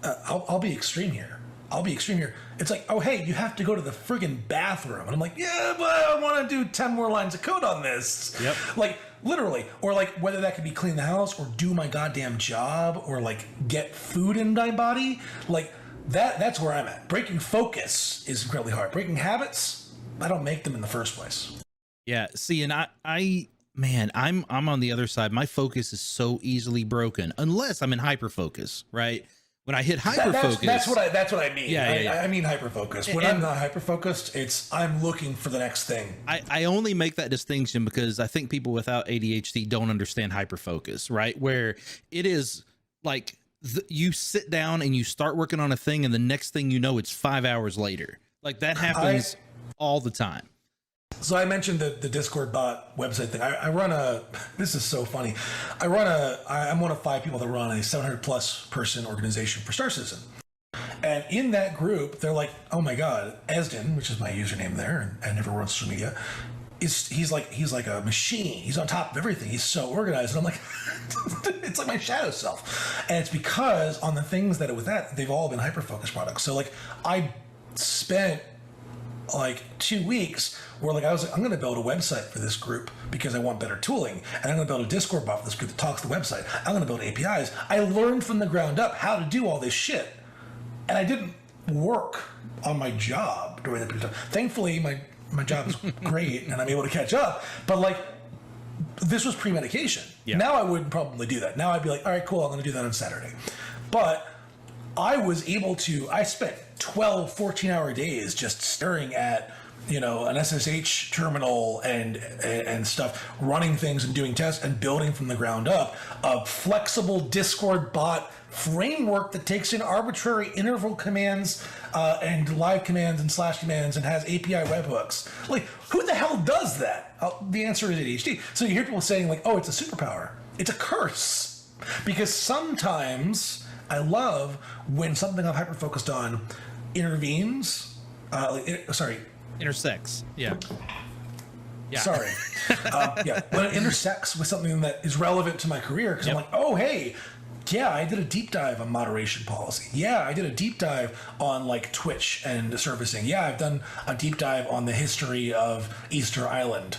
I'll be extreme here. I'll be extreme here. It's like, oh, hey, you have to go to the friggin' bathroom. And I'm like, yeah, but I want to do 10 more lines of code on this. Yep. Like, literally. Or, like, whether that could be clean the house or do my goddamn job or, like, get food in my body. Like, that's where I'm at. Breaking focus is incredibly hard. Breaking habits, I don't make them in the first place. Yeah. See, and man, I'm on the other side. My focus is so easily broken unless I'm in hyperfocus, right? When I hit hyperfocus, that's what I mean. Yeah. I mean hyperfocus. When I'm not hyperfocused, it's I'm looking for the next thing. I only make that distinction because I think people without ADHD don't understand hyperfocus, right? Where it is like you sit down and you start working on a thing, and the next thing you know, it's 5 hours later. Like that happens all the time. So I mentioned the Discord bot website thing. I run this is so funny. I'm one of 5 people that run a 700 plus person organization for Star Citizen. And in that group, they're like, oh my God, Esden, which is my username there, and everyone on social media, he's like a machine. He's on top of everything. He's so organized. And I'm like, it's like my shadow self. And it's because on the things that it was that, they've all been hyper-focused products. So like I spent like 2 weeks where like I was like, I'm going to build a website for this group because I want better tooling, and I'm going to build a Discord bot for this group that talks to the website. I'm going to build APIs. I learned from the ground up how to do all this shit, and I didn't work on my job during that period of time. Thankfully, my job is great and I'm able to catch up. But like, this was pre-medication. Yeah. Now I wouldn't probably do that. Now I'd be like, all right, cool, I'm going to do that on Saturday. But I was able to. I spent 12, 14-hour days just staring at, an SSH terminal and stuff, running things and doing tests and building from the ground up a flexible Discord bot framework that takes in arbitrary interval commands and live commands and slash commands and has API webhooks. Like, who the hell does that? The answer is ADHD. So you hear people saying like, oh, it's a superpower. It's a curse. Because sometimes I love when something I'm hyper-focused on intervenes. Intersects. Yeah. Sorry. When it intersects with something that is relevant to my career, because I'm like, oh, hey, yeah, I did a deep dive on moderation policy. Yeah, I did a deep dive on like Twitch and servicing. Yeah, I've done a deep dive on the history of Easter Island,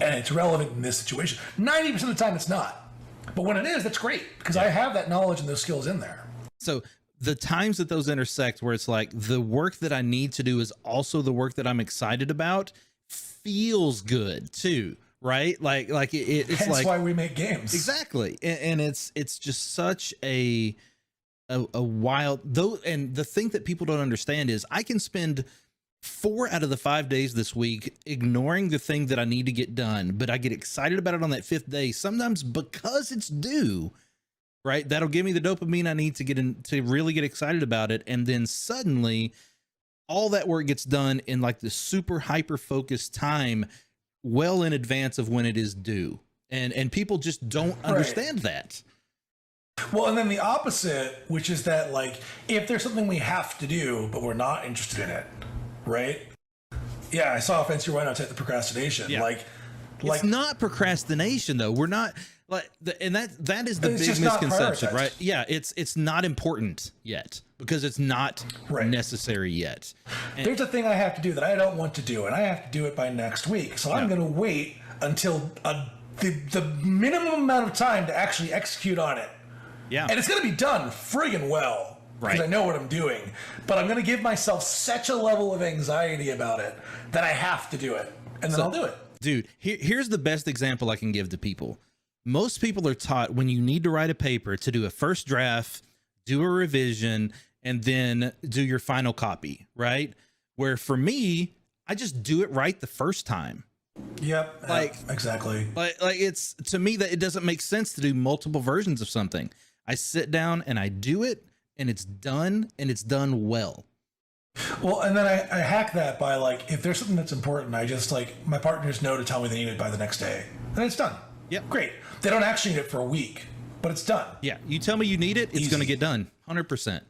and it's relevant in this situation. 90% of the time it's not. But when it is, that's great, because I have that knowledge and those skills in there. So the times that those intersect, where it's like the work that I need to do is also the work that I'm excited about, feels good too, right? It's Hence like why we make games. Exactly, and it's just such a wild though. And the thing that people don't understand is I can spend 4 out of the 5 days this week ignoring the thing that I need to get done, but I get excited about it on that 5th day, sometimes because it's due. Right, that'll give me the dopamine I need to really get excited about it, and then suddenly, all that work gets done in like the super hyper focused time, well in advance of when it is due, and people just don't understand that. Well, and then the opposite, which is that like if there's something we have to do but we're not interested in it, right? Yeah, I saw a fancy right outside the procrastination. Yeah. It's not procrastination though. We're not. And that is the big misconception, right? Yeah, it's not important yet because it's not necessary yet. And there's a thing I have to do that I don't want to do, and I have to do it by next week. So I'm going to wait until the minimum amount of time to actually execute on it. Yeah, and it's going to be done friggin' well because I know what I'm doing. But I'm going to give myself such a level of anxiety about it that I have to do it, and then I'll do it. Dude, here's the best example I can give to people. Most people are taught when you need to write a paper to do a first draft, do a revision, and then do your final copy, right? Where for me, I just do it right the first time. Yep, exactly. Like it's, to me, that it doesn't make sense to do multiple versions of something. I sit down and I do it, and it's done, and it's done well. Well, and then I hack that by like, if there's something that's important, I just like, my partners know to tell me they need it by the next day, and it's done. Yep. Great. They don't actually need it for a week, but it's done. Yeah. You tell me you need it, it's going to get done. 100%.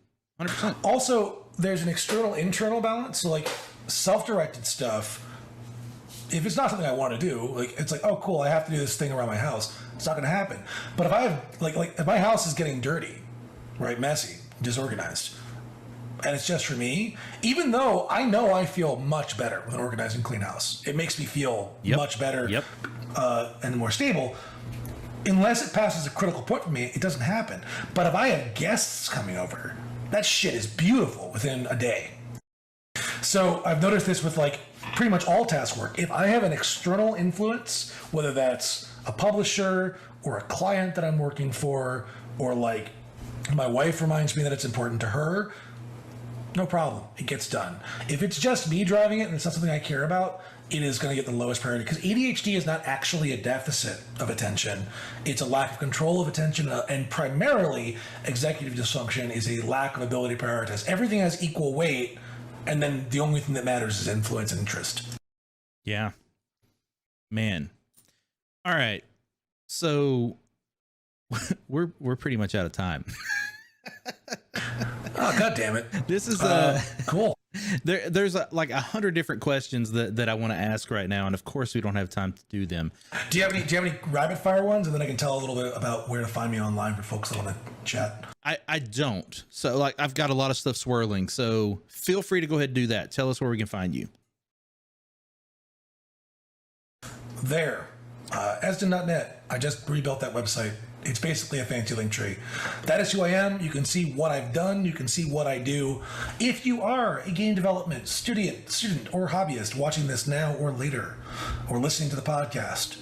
100%. Also, there's an external internal balance. So like self-directed stuff if it's not something I want to do, like it's like, oh cool, I have to do this thing around my house. It's not going to happen. But if I have like if my house is getting dirty, right, messy, disorganized, and it's just for me, even though I know I feel much better with an organized and clean house, it makes me feel much better and more stable. Unless it passes a critical point for me, it doesn't happen. But if I have guests coming over, that shit is beautiful within a day. So I've noticed this with like pretty much all task work. If I have an external influence, whether that's a publisher or a client that I'm working for, or like my wife reminds me that it's important to her, no problem, it gets done. If it's just me driving it and it's not something I care about, it is going to get the lowest priority, because ADHD is not actually a deficit of attention. It's a lack of control of attention, and primarily executive dysfunction is a lack of ability to prioritize. Everything has equal weight, and then the only thing that matters is influence and interest. Yeah. Man. All right. So we're pretty much out of time. Oh, God damn it. This is cool. There's like 100 different questions that I want to ask right now, and of course we don't have time to do them. Do you have any rapid fire ones, and then I can tell a little bit about where to find me online for folks that want to chat? I don't. So like I've got a lot of stuff swirling. So feel free to go ahead and do that. Tell us where we can find you. There, Esden.net. I just rebuilt that website. It's basically a fancy link tree. That is who I am. You can see what I've done. You can see what I do. If you are a game development student or hobbyist watching this now or later, or listening to the podcast,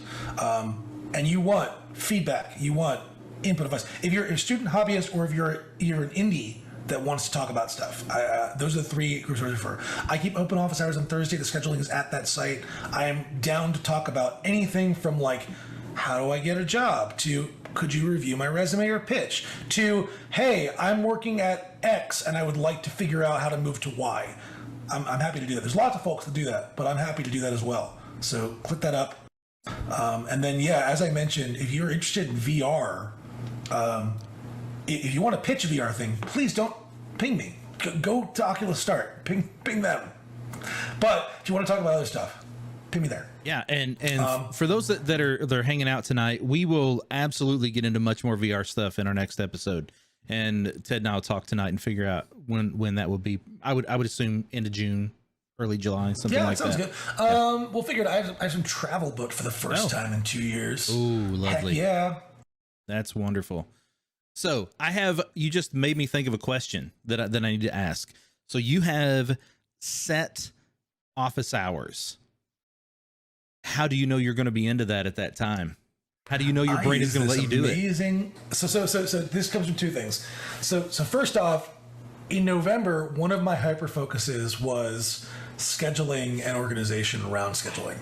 and you want feedback, you want input advice. If you're a student, hobbyist, or if you're an indie that wants to talk about stuff, those are the three groups I refer. I keep open office hours on Thursday. The scheduling is at that site. I am down to talk about anything from like, how do I get a job, to could you review my resume or pitch, to hey, I'm working at X and I would like to figure out how to move to Y. I'm happy to do that. There's lots of folks that do that, but I'm happy to do that as well. So click that up. And then, yeah, as I mentioned, if you're interested in VR, if you want to pitch a VR thing, please don't ping me. Go to Oculus Start. Ping them. But if you want to talk about other stuff, ping me there. Yeah, and for those that are hanging out tonight, we will absolutely get into much more VR stuff in our next episode. And Ted and I will talk tonight and figure out when that will be. I would assume end of June, early July, something like that. Yeah, that sounds good. We'll figure it out. I have some travel booked for the first time in 2 years. Ooh, lovely. Heck yeah. That's wonderful. So you just made me think of a question that I need to ask. So you have set office hours. How do you know you're going to be into that at that time? How do you know your brain is going to let you do it? Amazing. So this comes from two things. So first off, in November, one of my hyperfocuses was scheduling and organization around scheduling.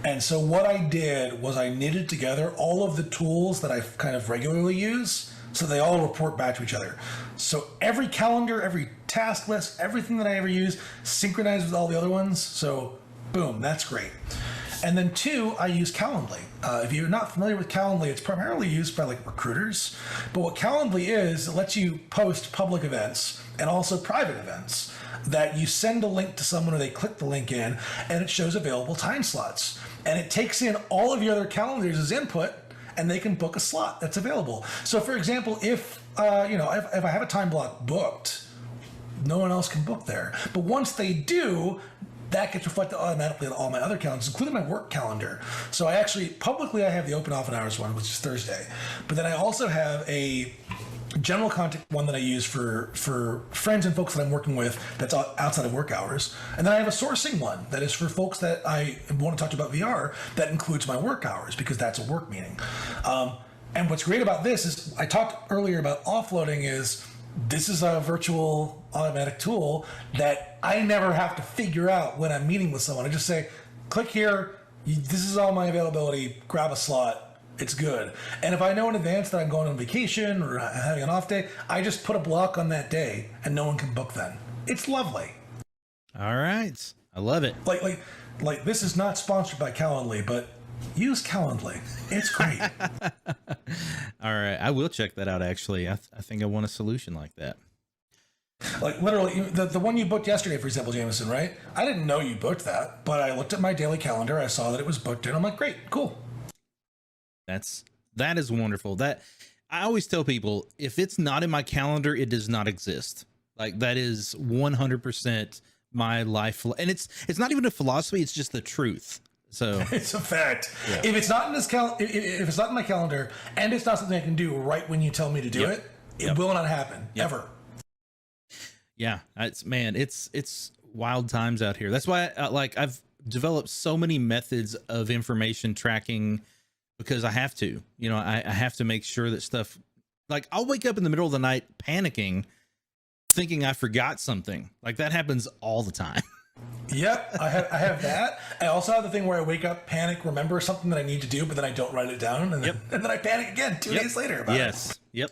And so what I did was I knitted together all of the tools that I kind of regularly use, so they all report back to each other. So every calendar, every task list, everything that I ever use synchronized with all the other ones. So boom, that's great. And then two, I use Calendly. If you're not familiar with Calendly, it's primarily used by like recruiters. But what Calendly is, it lets you post public events and also private events that you send a link to someone, or they click the link in, and it shows available time slots. And it takes in all of your other calendars as input, and they can book a slot that's available. So for example, if I have a time block booked, no one else can book there. But once they do, that gets reflected automatically on all my other calendars, including my work calendar. So I actually, publicly, I have the open office hours one, which is Thursday. But then I also have a general contact one that I use for friends and folks that I'm working with that's outside of work hours. And then I have a sourcing one that is for folks that I want to talk about VR that includes my work hours, because that's a work meeting. And what's great about this is, I talked earlier about offloading, is this is a virtual automatic tool that I never have to figure out when I'm meeting with someone. I just say, click here, this is all my availability, grab a slot, it's good. And if I know in advance that I'm going on vacation or having an off day, I just put a block on that day and no one can book then. It's lovely. All right. I love it. Like this is not sponsored by Calendly, but use Calendly. It's great. All right. I will check that out, actually. I think I want a solution like that. Like literally, the one you booked yesterday, for example, Jameson, right? I didn't know you booked that, but I looked at my daily calendar. I saw that it was booked, and I'm like, great, cool. That is wonderful. That I always tell people, if it's not in my calendar, it does not exist. Like that is 100% my life, and it's not even a philosophy. It's just the truth. So it's a fact. Yeah. If it's not in this if it's not in my calendar, and it's not something I can do right when you tell me to do it, it will not happen ever. Yeah, it's wild times out here. That's why I've developed so many methods of information tracking because I have to. You know, I have to make sure that stuff, like I'll wake up in the middle of the night panicking, thinking I forgot something. Like that happens all the time. Yep, I have that. I also have the thing where I wake up, panic, remember something that I need to do, but then I don't write it down, and then I panic again 2 days later about it. Yep.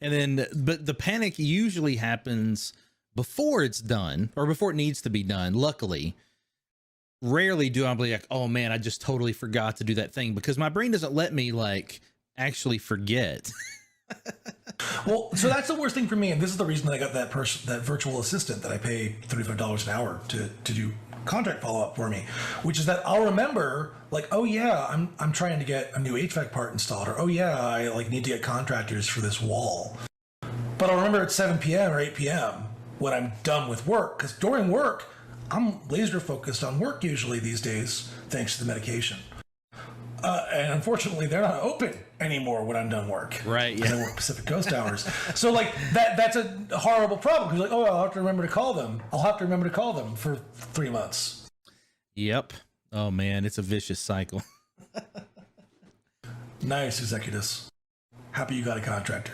And then, but the panic usually happens before it's done or before it needs to be done. Luckily, rarely do I be like, oh man, I just totally forgot to do that thing, because my brain doesn't let me like actually forget. Well, so that's the worst thing for me, and this is the reason that I got that virtual assistant that I pay $35 an hour to do contract follow-up for me, which is that I'll remember like, oh yeah, I'm trying to get a new HVAC part installed, or oh yeah, I like need to get contractors for this wall. But I'll remember at 7 p.m. or 8 p.m. when I'm done with work, because during work I'm laser focused on work usually these days, thanks to the medication. And unfortunately, they're not open anymore when I'm done work. Right. Yeah. I work Pacific Coast hours. So like that's a horrible problem, because like, oh, I'll have to remember to call them. I'll have to remember to call them for 3 months. Yep. Oh man, it's a vicious cycle. Nice, executives. Happy you got a contractor.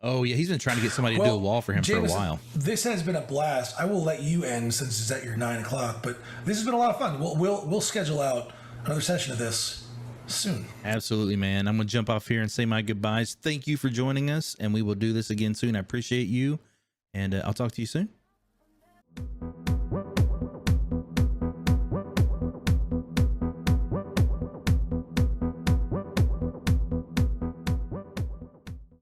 Oh yeah, he's been trying to get somebody to do a wall for him for a while. This has been a blast. I will let you end since it's at your 9 o'clock, but this has been a lot of fun. We'll schedule out another session of this soon. Absolutely, man. I'm gonna jump off here and say my goodbyes. Thank you for joining us, and we will do this again soon. I appreciate you, and I'll talk to you soon.